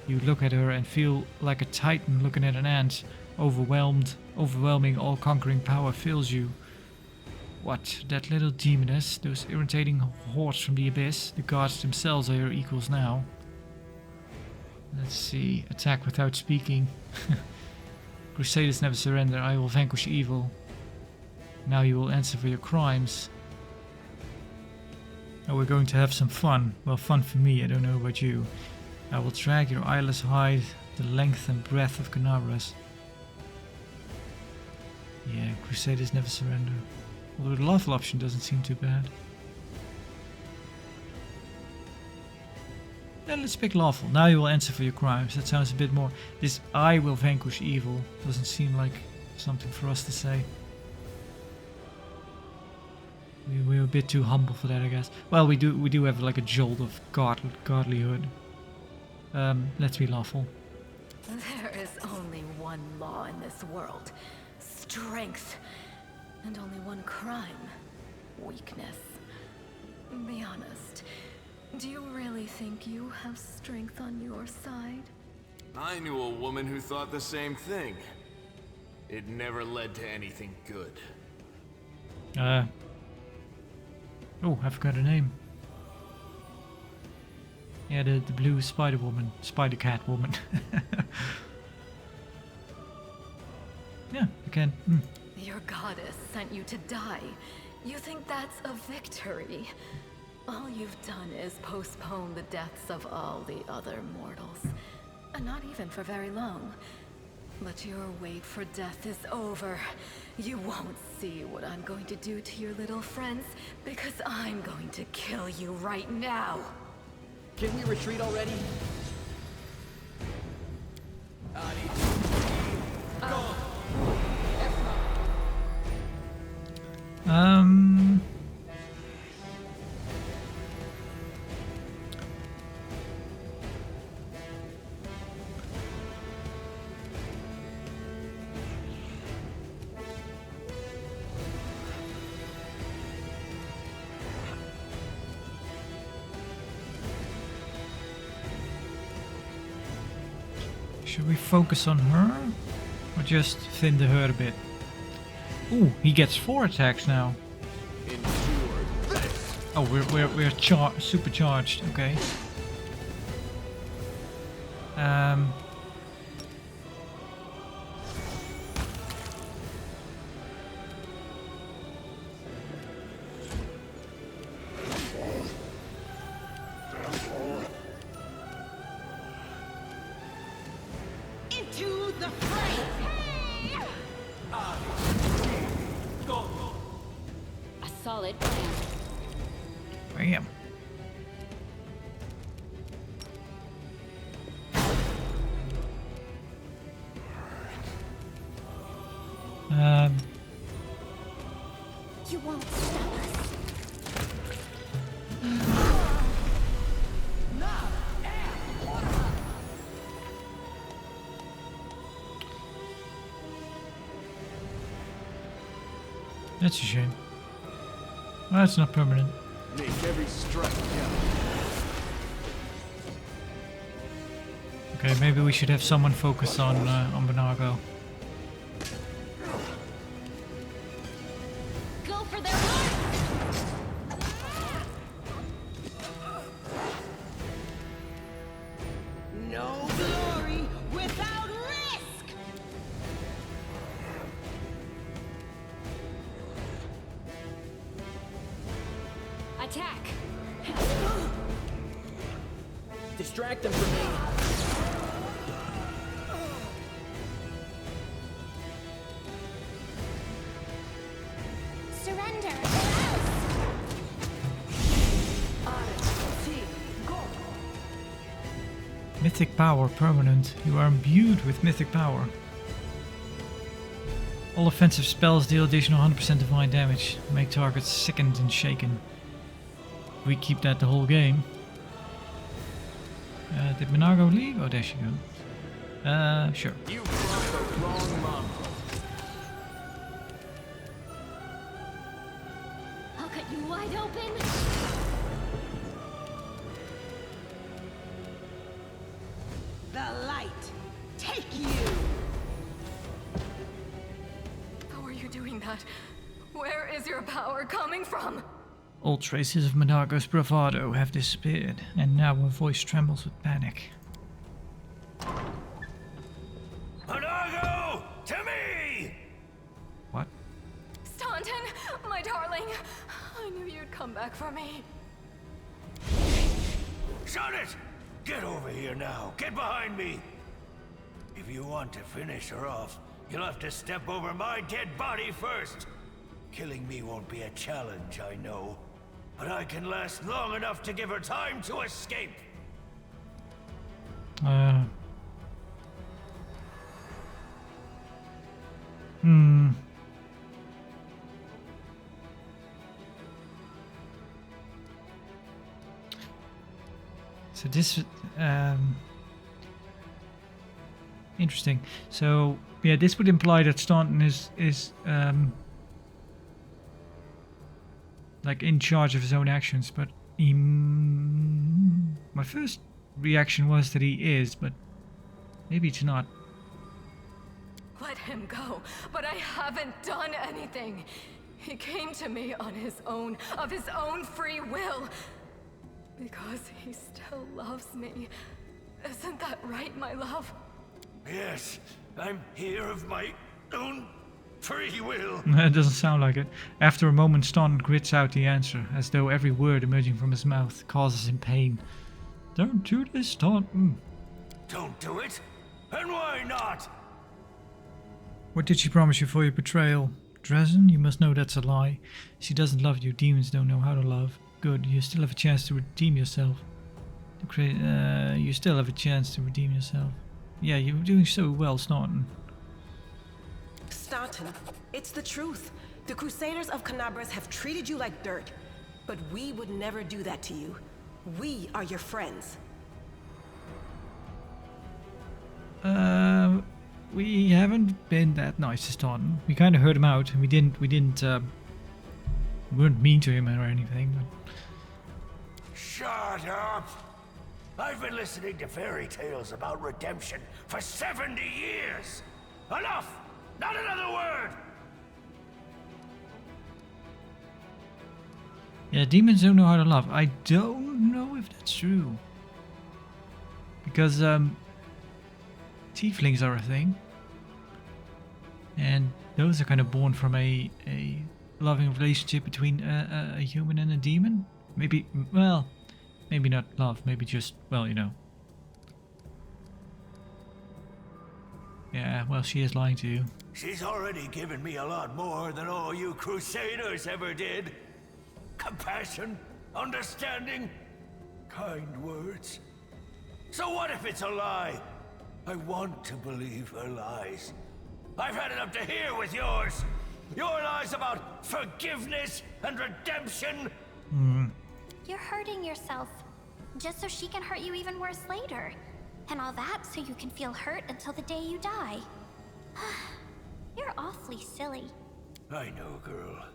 You look at her and feel like a titan looking at an ant. Overwhelming, all-conquering power fills you. What? That little demoness? Those irritating hordes from the abyss? The gods themselves are your equals now. Let's see. Attack without speaking. Crusaders never surrender. I will vanquish evil. Now you will answer for your crimes. Oh, we're going to have some fun. Well, fun for me, I don't know about you. I will drag your eyeless hide the length and breadth of Canabras. Yeah, Crusaders never surrender. Although the lawful option doesn't seem too bad. Yeah, let's pick lawful. Now you will answer for your crimes. That sounds a bit more... This I will vanquish evil doesn't seem like something for us to say. We're a bit too humble for that, I guess. Well, we do have like a jolt of godlyhood. Let's be lawful. There is only one law in this world. Strength. And only one crime. Weakness. Be honest. Do you really think you have strength on your side? I knew a woman who thought the same thing. It never led to anything good. Oh, I forgot her name. Yeah, the blue spider woman. Spider cat woman. Yeah, I can. Your goddess sent you to die. You think that's a victory? All you've done is postpone the deaths of all the other mortals. And not even for very long. But your wait for death is over. You won't see what I'm going to do to your little friends, because I'm going to kill you right now. Can we retreat already? Should we focus on her? Or just thin the herd a bit? Ooh, he gets 4 attacks now. Oh, we're supercharged. Okay. Into the fray! A solid plan. Bam. You won't stop us. That's a shame. Well, that's not permanent. Make every strike count. Okay, maybe we should have someone focus on Bonago. Go for their heart! No glory without risk! Attack! Distract them from me. Surrender. Mythic power permanent. You are imbued with mythic power. All offensive spells deal additional 100% divine damage. Make targets sickened and shaken. We keep that the whole game. Did Bonago leave? Oh, there she goes. Sure. You brought the wrong mom. I'll cut you wide open! The light. Take you. How are you doing that? Where is your power coming from? All traces of Bonago's bravado have disappeared, and now her voice trembles with panic. Bonago! To me! What? Staunton, my darling, I knew you'd come back for me. Shut it! Get over here now. Get behind me. If you want to finish her off, you'll have to step over my dead body first. Killing me won't be a challenge, I know. But I can last long enough to give her time to escape. So this, interesting. So yeah, this would imply that Staunton is like in charge of his own actions, but my first reaction was that he is, but maybe it's not. Let him go, but I haven't done anything. He came to me on his own, of his own free will. Because he still loves me. Isn't that right, my love? Yes, I'm here of my own free will. It doesn't sound like it. After a moment, Staunton grits out the answer, as though every word emerging from his mouth causes him pain. Don't do this, Staunton. Don't do it? And why not? What did she promise you for your betrayal? Dresden, you must know that's a lie. She doesn't love you. Demons don't know how to love. Good, you still have a chance to redeem yourself. You still have a chance to redeem yourself. Yeah, you're doing so well, Staunton. Staunton, it's the truth. The Crusaders of Canabras have treated you like dirt. But we would never do that to you. We are your friends. We haven't been that nice to Staunton. We kind of heard him out, and we weren't mean to him or anything. But... Shut up! I've been listening to fairy tales about redemption for 70 years! Enough! Not another word! Yeah, demons don't know how to love. I don't know if that's true. Because, tieflings are a thing. And those are kind of born from a loving relationship between a human and a demon. Maybe, well, maybe not love, maybe just, well, you know. Yeah, well, she is lying to you. She's already given me a lot more than all you Crusaders ever did. Compassion, understanding, kind words. So what if it's a lie? I want to believe her lies. I've had it up to here with yours. Your lies about forgiveness and redemption. You're hurting yourself, just so she can hurt you even worse later. And all that so you can feel hurt until the day you die. You're awfully silly. I know, girl.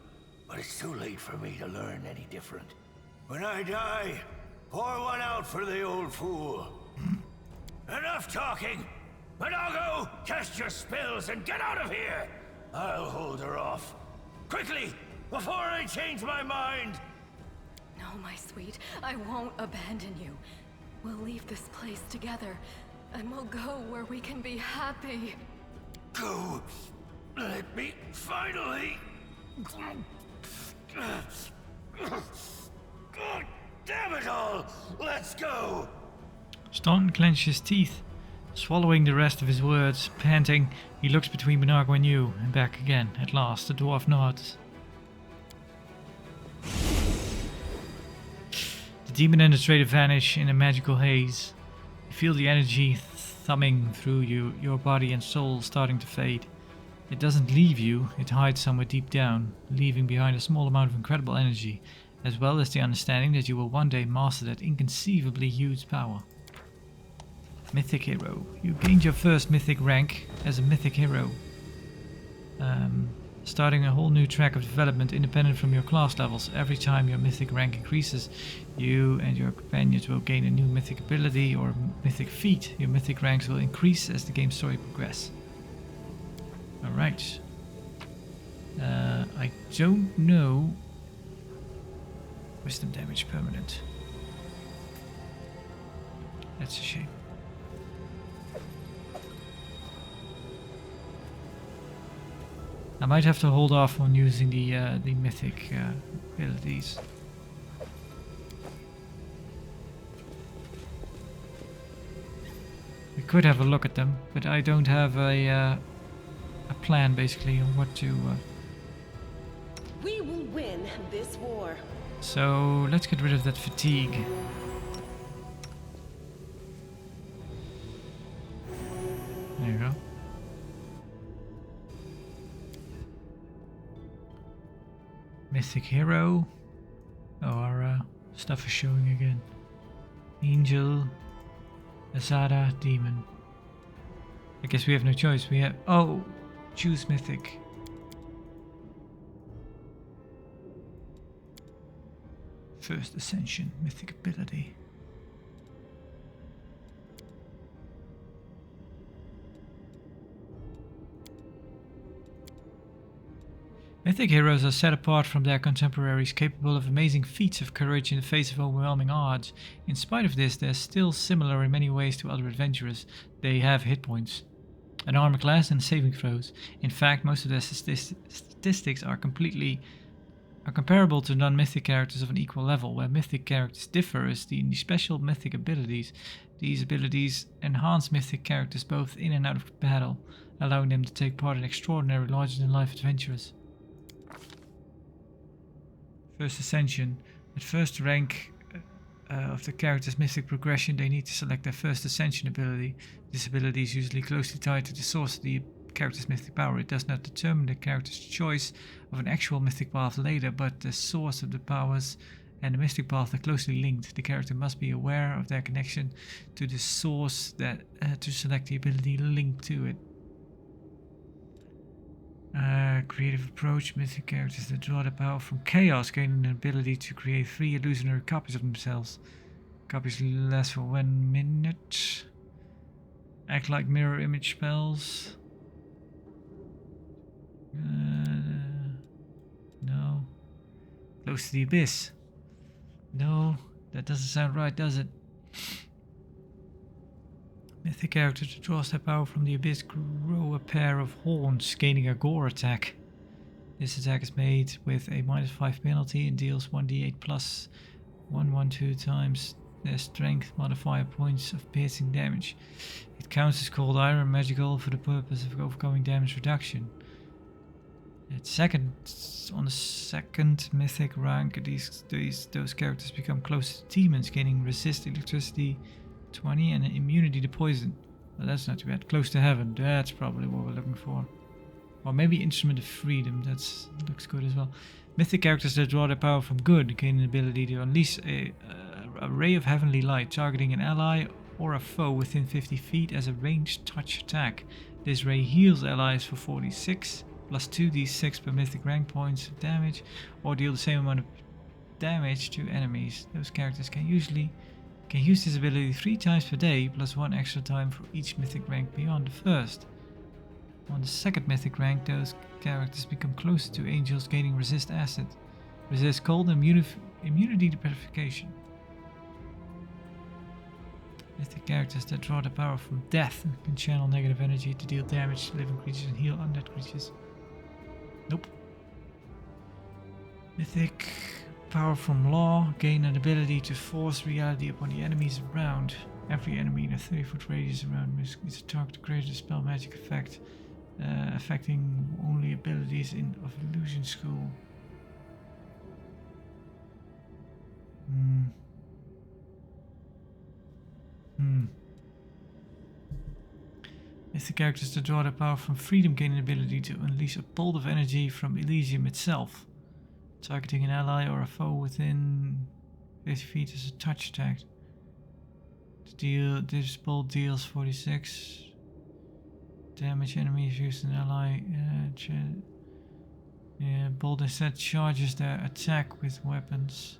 But it's too late for me to learn any different. When I die, pour one out for the old fool. Enough talking! Manago, cast your spells and get out of here! I'll hold her off. Quickly, before I change my mind! No, my sweet, I won't abandon you. We'll leave this place together, and we'll go where we can be happy. Go! Let me finally... God damn it all! Let's go! Staunton clenches his teeth, swallowing the rest of his words. Panting, he looks between Bernardo and you, and back again. At last, the dwarf nods. The demon and the trader vanish in a magical haze. You feel the energy thumbing through you, your body and soul starting to fade. It doesn't leave you, it hides somewhere deep down, leaving behind a small amount of incredible energy, as well as the understanding that you will one day master that inconceivably huge power. Mythic Hero. You gained your first mythic rank as a mythic hero, starting a whole new track of development independent from your class levels. Every time your mythic rank increases, you and your companions will gain a new mythic ability or mythic feat. Your mythic ranks will increase as the game's story progresses. Alright. I don't know. Wisdom damage permanent. That's a shame. I might have to hold off on using the mythic abilities. We could have a look at them, but I don't have a plan basically on what to. We will win this war. So let's get rid of that fatigue. There you go. Mythic Hero. Oh, our stuff is showing again. Angel. Azada. Demon. I guess we have no choice. We have... Oh! Choose Mythic. First Ascension. Mythic ability. Mythic heroes are set apart from their contemporaries, capable of amazing feats of courage in the face of overwhelming odds. In spite of this, they're still similar in many ways to other adventurers. They have hit points, an armor class, and saving throws. In fact, most of their statistics are comparable to non-mythic characters of an equal level. Where mythic characters differ is in the special mythic abilities. These abilities enhance mythic characters both in and out of battle, allowing them to take part in extraordinary larger-than-life adventures. First Ascension. At first rank of the character's mythic progression, they need to select their first Ascension ability. This ability is usually closely tied to the source of the character's mythic power. It does not determine the character's choice of an actual mythic path later, but the source of the powers and the mystic path are closely linked. The character must be aware of their connection to the source that to select the ability linked to it. Creative approach. Mythic characters that draw their power from chaos gain an ability to create 3 illusionary copies of themselves. Copies last for 1 minute. Act like mirror image spells. No. Close to the abyss. No, that doesn't sound right, does it? Mythic character that draws their power from the abyss grow a pair of horns, gaining a gore attack. This attack is made with a -5 penalty and deals 1d8 plus 112 times their strength modifier points of piercing damage. It counts as cold iron magical for the purpose of overcoming damage reduction. On the second mythic rank, those characters become close to demons, gaining resist electricity 20 and an immunity to poison. Well, that's not too bad. Close to heaven, that's probably what we're looking for. Or maybe Instrument of Freedom, that looks good as well. Mythic characters that draw their power from good gain an ability to unleash a ray of heavenly light, targeting an ally or a foe within 50 feet as a ranged touch attack. This ray heals allies for 46 plus 2d6 per mythic rank points of damage, or deal the same amount of damage to enemies. Those characters can use this ability 3 times per day, plus 1 extra time for each mythic rank beyond the first. On the second mythic rank, those characters become closer to angels, gaining resist acid, resist cold, and immunity to petrification. Mythic characters that draw the power from death and can channel negative energy to deal damage to living creatures and heal undead creatures. Nope. Mythic power from law, gain an ability to force reality upon the enemies around. Every enemy in a 30-foot radius around is a target to create a spell magic effect, affecting only abilities of illusion school. If the characters that draw their power from freedom gain an ability to unleash a bolt of energy from Elysium itself, targeting an ally or a foe within 50 feet as a touch attack. This bolt deals 46 damage. Enemies used an ally. Bolt instead charges their attack with weapons.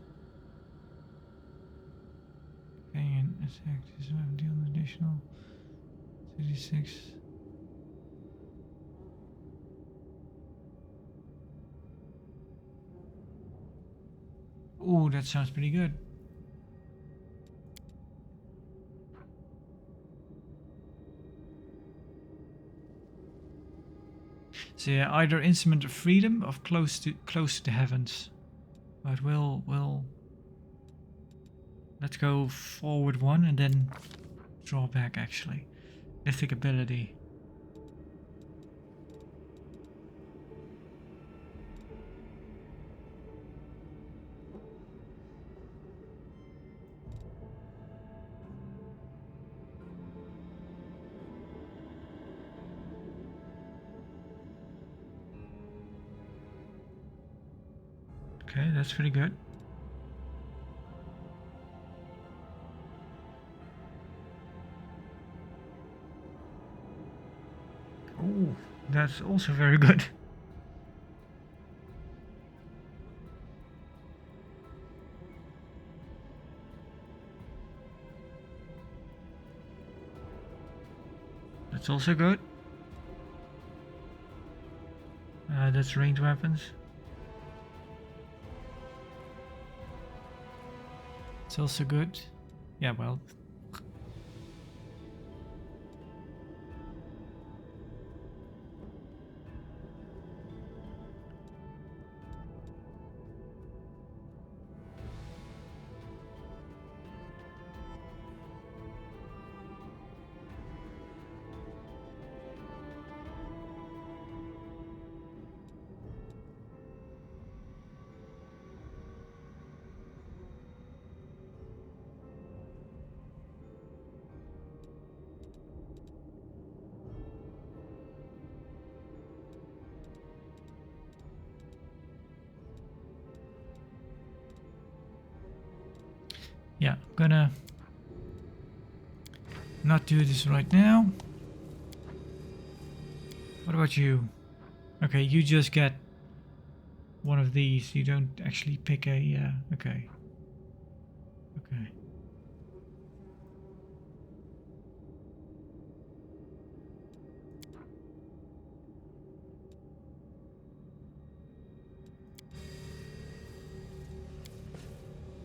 Companion attack. This weapon deals an additional 36. Ooh, that sounds pretty good. So yeah, either instrument of freedom or close to the heavens. But we'll let's go forward one and then draw back actually. Mythic ability. Okay, that's pretty good. Oh, that's also very good. That's also good. That's ranged weapons. It's also good. Yeah, well. Yeah, I'm gonna not do this right now. What about you? Okay, you just get one of these. You don't actually pick a... okay. Okay.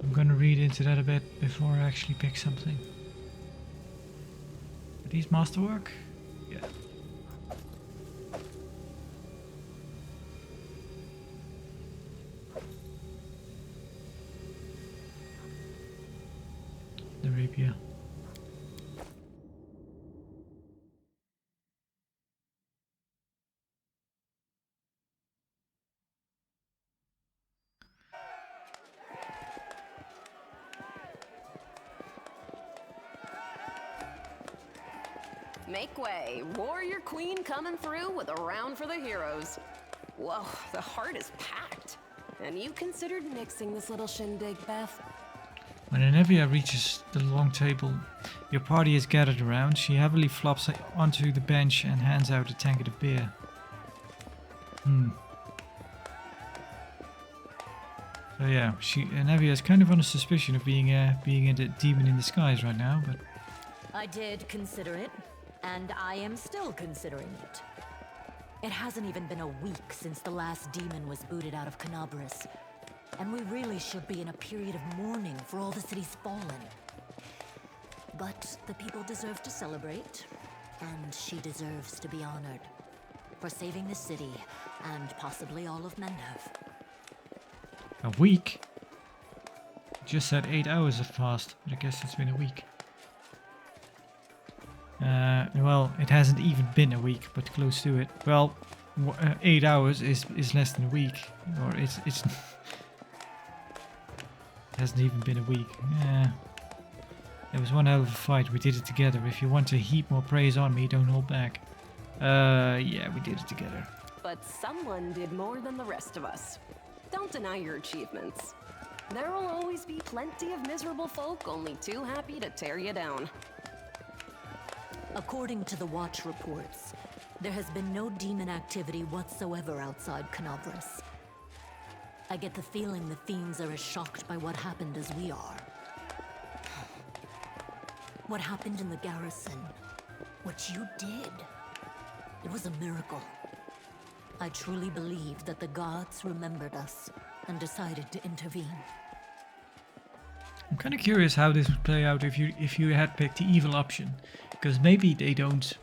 I'm gonna read into that a bit before I actually pick something. Are these masterwork? Yeah. The rapier. Make way. Warrior Queen coming through with a round for the heroes. Whoa, the heart is packed. And you considered nixing this little shindig, Beth? When Anevia reaches the long table your party is gathered around, she heavily flops onto the bench and hands out a tankard of beer. So yeah, Nevia is kind of on a suspicion of being a demon in disguise right now, but I did consider it, and I am still considering it. It hasn't even been a week since the last demon was booted out of Canabras, and we really should be in a period of mourning for all the city's fallen. But the people deserve to celebrate, and she deserves to be honored for saving the city and possibly all of Mendev. a week? Just said 8 hours have passed, but I guess it's been a week. Well, it hasn't even been a week, but close to it. Well, 8 hours is less than a week, or it's it hasn't even been a week. Yeah, it was one hell of a fight. We did it together. If you want to heap more praise on me, don't hold back. Yeah, we did it together. But someone did more than the rest of us. Don't deny your achievements. There will always be plenty of miserable folk only too happy to tear you down. According to the Watch reports, there has been no demon activity whatsoever outside Canabras. I get the feeling the fiends are as shocked by what happened as we are. What happened in the garrison, what you did, it was a miracle. I truly believe that the gods remembered us and decided to intervene. I'm kind of curious how this would play out if you had picked the evil option, because maybe they don't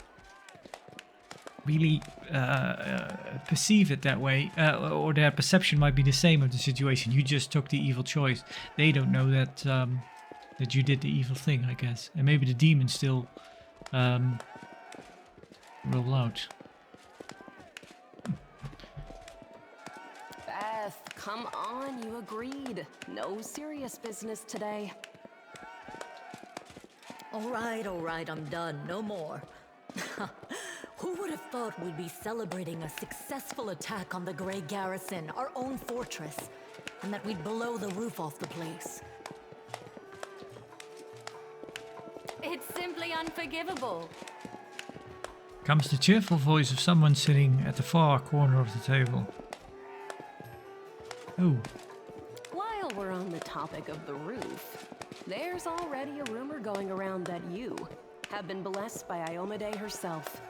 really perceive it that way, or their perception might be the same of the situation. You just took the evil choice. They don't know that that you did the evil thing, I guess, and maybe the demons still roll out. Beth, come on, you agreed. No serious business today. All right, I'm done. No more. Who would have thought we'd be celebrating a successful attack on the Grey Garrison, our own fortress, and that we'd blow the roof off the place? It's simply unforgivable. Comes the cheerful voice of someone sitting at the far corner of the table. Oh. While we're on the topic of the roof, there's already a rumor going around that you have been blessed by Iomade herself.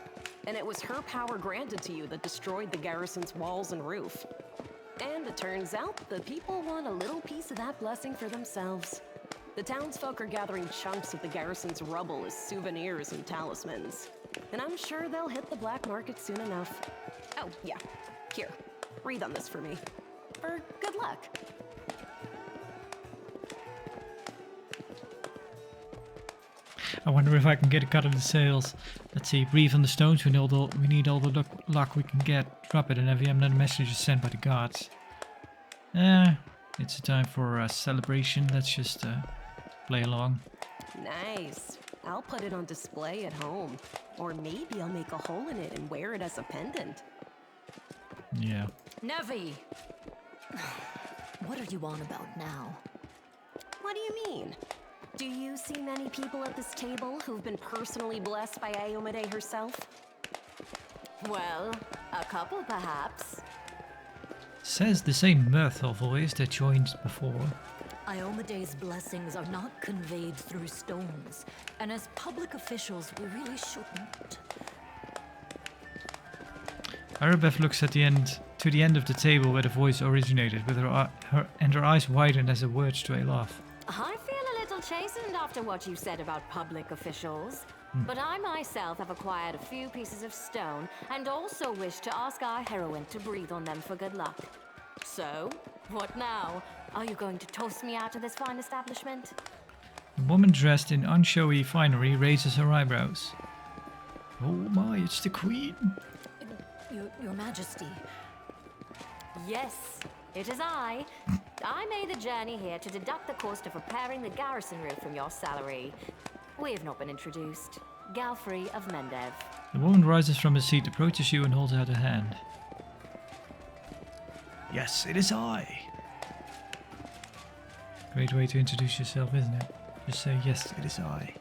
And it was her power granted to you that destroyed the garrison's walls and roof. And it turns out the people want a little piece of that blessing for themselves. The townsfolk are gathering chunks of the garrison's rubble as souvenirs and talismans. And I'm sure they'll hit the black market soon enough. Oh, yeah. Here, read on this for me. For good luck. I wonder if I can get a cut of the sales. Let's see, breathe on the stones. We need all the luck we can get. Drop it, and every another message is sent by the gods. It's a time for a celebration. Let's just play along. Nice. I'll put it on display at home. Or maybe I'll make a hole in it and wear it as a pendant. Yeah. Nevi! What are you on about now? What do you mean? Do you see many people at this table who've been personally blessed by Iomade herself? Well, a couple perhaps. Says the same mirthful voice that joined before. Iomade's blessings are not conveyed through stones, and as public officials, we really shouldn't. Arabeth looks to the end of the table where the voice originated, with her eyes widen as the words trail off. I feel a little chastened after what you said about public officials. But I myself have acquired a few pieces of stone and also wish to ask our heroine to breathe on them for good luck. So, what now? Are you going to toast me out of this fine establishment? A woman dressed in unshowy finery raises her eyebrows. Oh my, it's the Queen. Your Majesty. Yes, it is I. I made the journey here to deduct the cost of repairing the garrison roof from your salary. We have not been introduced. Galfrey of Mendev. The woman rises from her seat, approaches you and holds out her hand. Yes, it is I. Great way to introduce yourself, isn't it? Just say, yes, it is I.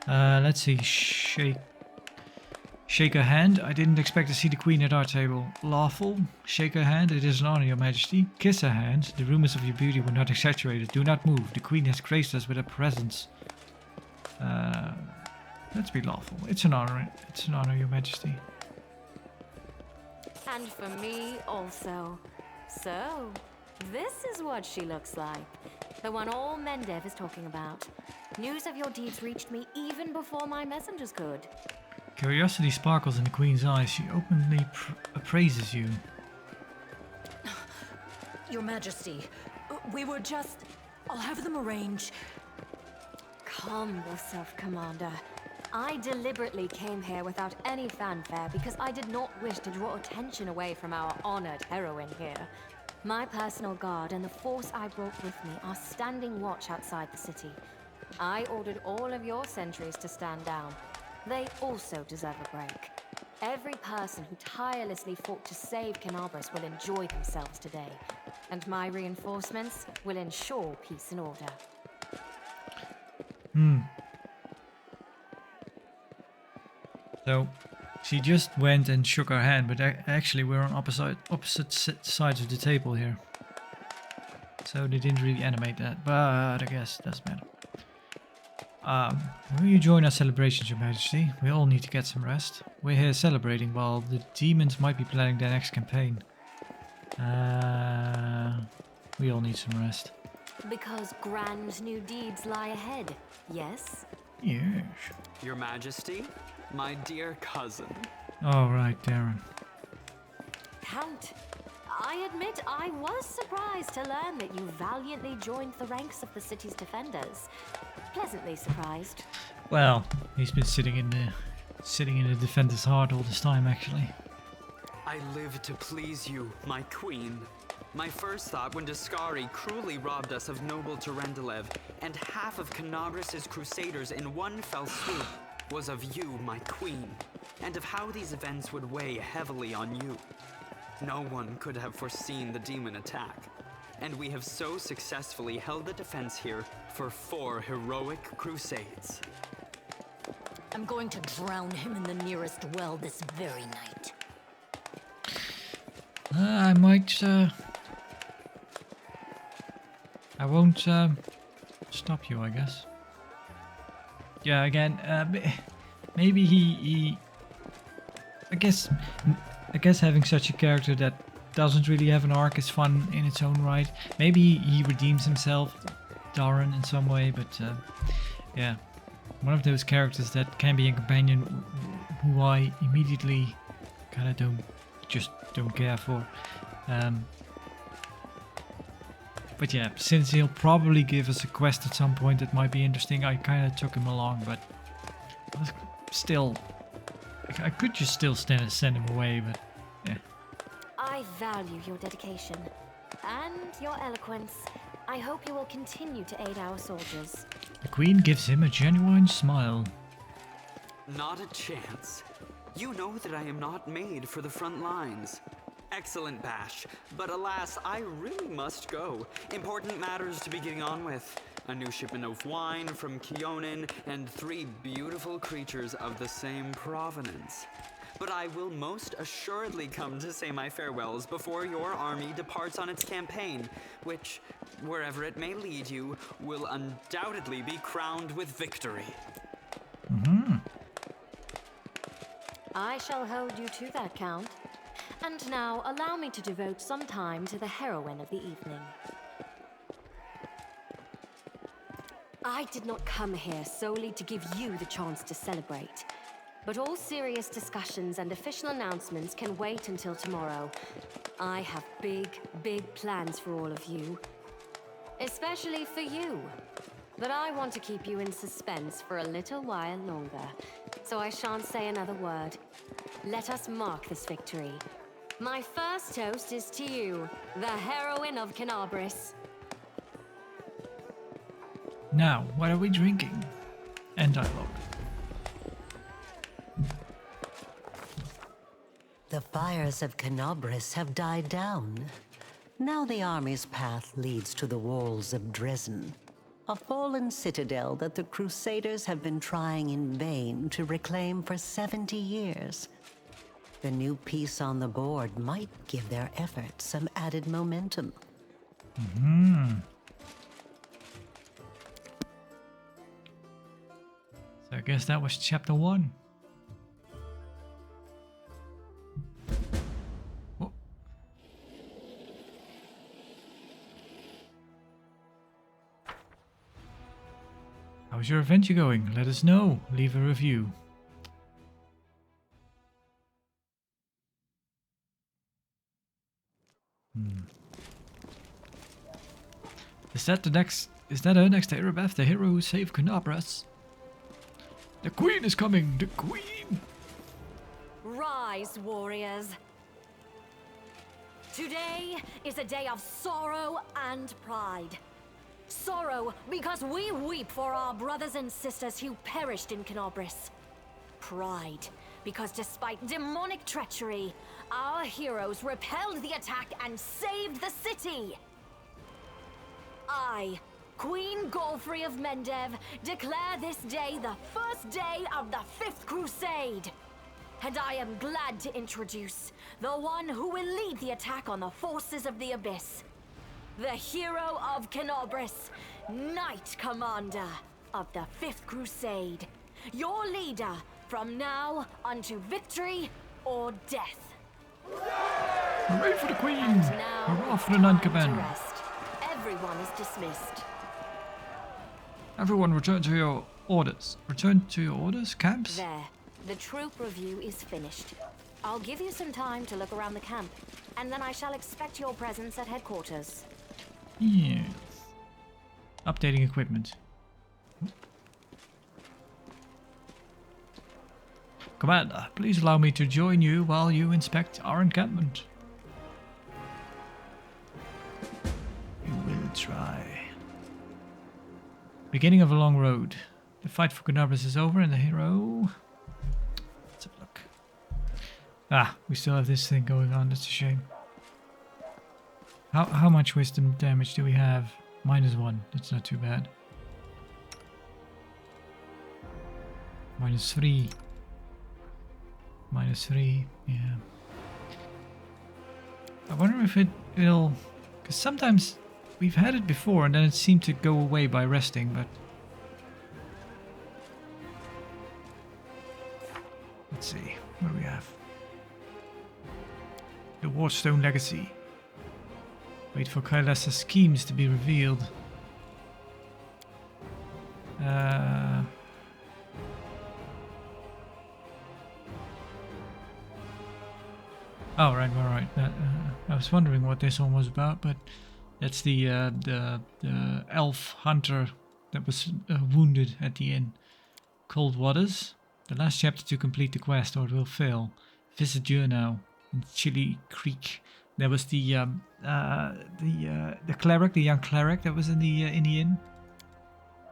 Let's see. Shake her hand. I didn't expect to see the queen at our table. Lawful. Shake her hand. It is an honor, your majesty. Kiss her hand. The rumors of your beauty were not exaggerated. Do not move. The queen has graced us with her presence. Let's be lawful. It's an honor. It's an honor, your majesty. And for me also. So, this is what she looks like. The one all Mendev is talking about. News of your deeds reached me even before my messengers could. Curiosity sparkles in the queen's eyes. She openly appraises you. Your Majesty, we were just... I'll have them arrange. Calm yourself, Commander. I deliberately came here without any fanfare because I did not wish to draw attention away from our honored heroine here. My personal guard and the force I brought with me are standing watch outside the city. I ordered all of your sentries to stand down. They also deserve a break. Every person who tirelessly fought to save Canabras will enjoy themselves today, and my reinforcements will ensure peace and order. So, she just went and shook her hand, but actually we're on opposite sides of the table here. So they didn't really animate that, but I guess it doesn't matter. Will you join our celebrations, your majesty? We all need to get some rest. We're here celebrating while the demons might be planning their next campaign. We all need some rest. Because grand new deeds lie ahead, yes? Yes. Your Majesty, my dear cousin. All right, Darren. Count, I admit I was surprised to learn that you valiantly joined the ranks of the city's defenders. Pleasantly surprised. Well, he's been sitting in the defender's heart all this time, actually. I live to please you, my queen. My first thought when Discari cruelly robbed us of noble Terendelev and half of Canabras' crusaders in one fell swoop was of you, my queen, and of how these events would weigh heavily on you. No one could have foreseen the demon attack, and we have so successfully held the defense here for 4 heroic crusades. I'm going to drown him in the nearest well this very night. I might, I won't, stop you, I guess. Yeah, again, maybe he I guess having such a character that doesn't really have an arc is fun in its own right. Maybe he redeems himself, Darren, in some way, but yeah. One of those characters that can be a companion who I immediately kind of don't care for. But yeah, since he'll probably give us a quest at some point that might be interesting, I kind of took him along, but still, I could just still send him away, but yeah. I value your dedication and your eloquence. I hope you will continue to aid our soldiers. The Queen gives him a genuine smile. Not a chance. You know that I am not made for the front lines. Excellent bash, but alas, I really must go. Important matters to be getting on with. A new shipment of wine from Kionin, and 3 beautiful creatures of the same provenance. But I will most assuredly come to say my farewells before your army departs on its campaign, which, wherever it may lead you, will undoubtedly be crowned with victory. Mm-hmm. I shall hold you to that, Count. And now, allow me to devote some time to the heroine of the evening. I did not come here solely to give you the chance to celebrate. But all serious discussions and official announcements can wait until tomorrow. I have big plans for all of you. Especially for you. But I want to keep you in suspense for a little while longer. So I shan't say another word. Let us mark this victory. My first toast is to you, the heroine of Canabras. Now, what are we drinking? End dialogue. The fires of Canabras have died down. Now the army's path leads to the walls of Dresden. A fallen citadel that the Crusaders have been trying in vain to reclaim for 70 years. The new piece on the board might give their efforts some added momentum. So I guess that was chapter 1. Whoa. How's your adventure going? Let us know. Leave a review. Is that our next hero, Beth? The hero who saved Canabras? The queen is coming! The queen! Rise, warriors. Today is a day of sorrow and pride. Sorrow because we weep for our brothers and sisters who perished in Canabras. Pride because despite demonic treachery, our heroes repelled the attack and saved the city. I, Queen Golfrey of Mendev, declare this day the first day of the 5th Crusade. And I am glad to introduce the one who will lead the attack on the forces of the Abyss. The hero of Canabras, Knight Commander of the 5th Crusade. Your leader from now unto victory or death. Hooray for the queen! And now, Hurrah for the Knight time to Commander! rest. Everyone is dismissed. Everyone return to your orders. Return to your orders, camps? There. The troop review is finished. I'll give you some time to look around the camp, and then I shall expect your presence at headquarters. Yes. Updating equipment. Commander, please allow me to join you while you inspect our encampment. You will try. Beginning of a long road. The fight for Canabras is over and the hero... Let's have a look. Ah, we still have this thing going on, that's a shame. How much wisdom damage do we have? -1, that's not too bad. -3. -3, yeah. I wonder if it'll... Because sometimes we've had it before and then it seemed to go away by resting, but... Let's see, what do we have? The Warstone Legacy. Wait for Kailasa's schemes to be revealed. Oh, right. I was wondering what this one was about, but that's the elf hunter that was wounded at the inn. Cold Waters. The last chapter to complete the quest, or it will fail. Visit Journal in Chili Creek. There was the cleric, the young cleric that was in the inn.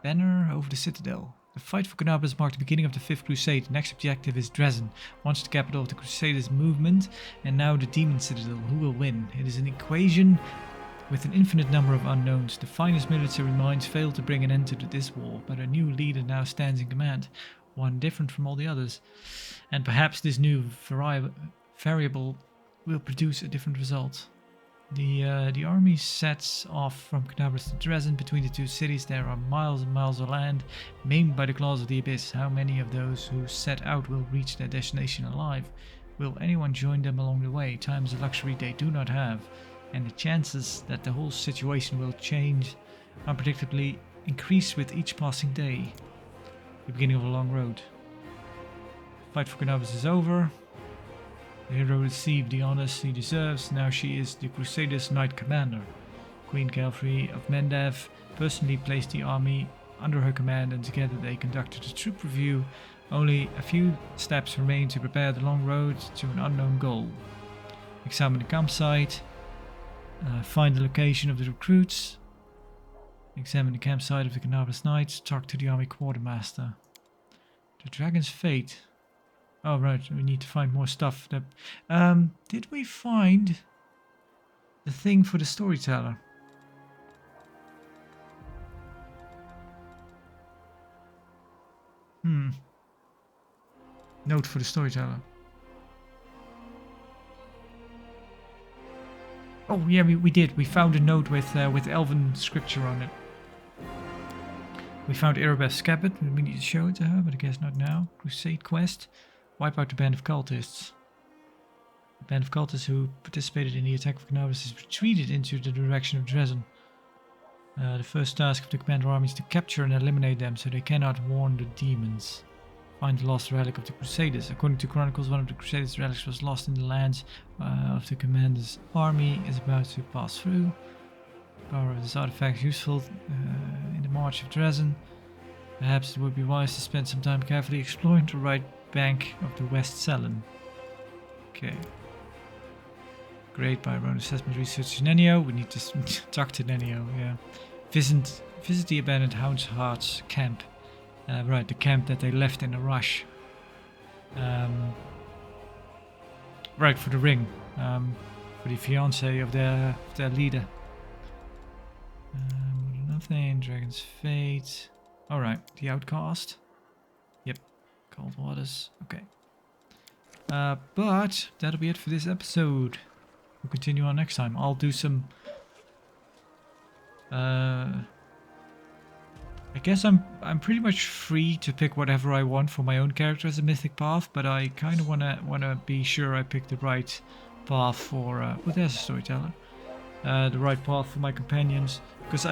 Banner over the citadel. The fight for Canabras marked the beginning of the 5th Crusade. The next objective is Dresden, once the capital of the Crusaders movement, and now the Demon Citadel. Who will win? It is an equation with an infinite number of unknowns. The finest military minds failed to bring an end to this war, but a new leader now stands in command, one different from all the others. And perhaps this new variable will produce a different result. The army sets off from Canabras to Dresden. Between the two cities there are miles and miles of land maimed by the claws of the abyss. How many of those who set out will reach their destination alive? Will anyone join them along the way? Time is a luxury they do not have, and the chances that the whole situation will change unpredictably increase with each passing day. The beginning of a long road. Fight for Canabras is over. The hero received the honors he deserves. Now she is the Crusaders' Knight Commander. Queen Golfrey of Mendev personally placed the army under her command, and together they conducted a troop review. Only a few steps remain to prepare the long road to an unknown goal. Examine the campsite. Find the location of the recruits. Examine the campsite of the Canabras Knights. Talk to the army quartermaster. The Dragon's Fate. Oh right, we need to find more stuff. Did we find the thing for the storyteller? Note for the storyteller. Oh yeah, we did. We found a note with elven scripture on it. We found Erebeth's scabbard. We need to show it to her, but I guess not now. Crusade quest. Wipe out the band of cultists. The band of cultists who participated in the attack of Knobus has retreated into the direction of Dresden. The first task of the commander army is to capture and eliminate them so they cannot warn the demons. Find the lost relic of the Crusaders. According to Chronicles, one of the Crusaders' relics was lost in the lands of the commander's army is about to pass through. The power of this artifact is useful in the march of Dresden. Perhaps it would be wise to spend some time carefully exploring the right bank of the West Selen. Okay. Great, by our own assessment research Nenio. We need to talk to Nenio, yeah. Visit the abandoned Hound's Heart's camp. Right, the camp that they left in a rush. Right, for the ring. For the fiance of their leader. Nothing, Dragon's Fate. Alright, the Outcast. Yep, Cold Waters. Okay. But that'll be it for this episode. We'll continue on next time. I'll do some... I guess I'm pretty much free to pick whatever I want for my own character as a mythic path, but I kind of wanna be sure I pick the right path for well, there's a storyteller. The right path for my companions, because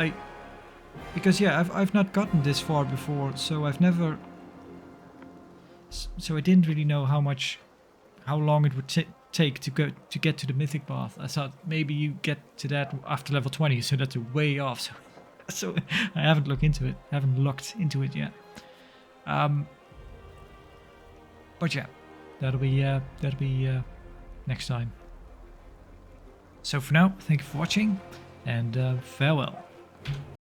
yeah, I've not gotten this far before, so I didn't really know how long it would take to get to the mythic path. I thought maybe you get to that after level 20, so that's way off. So I haven't looked into it yet. But yeah, that'll be next time. So for now, thank you for watching, and farewell.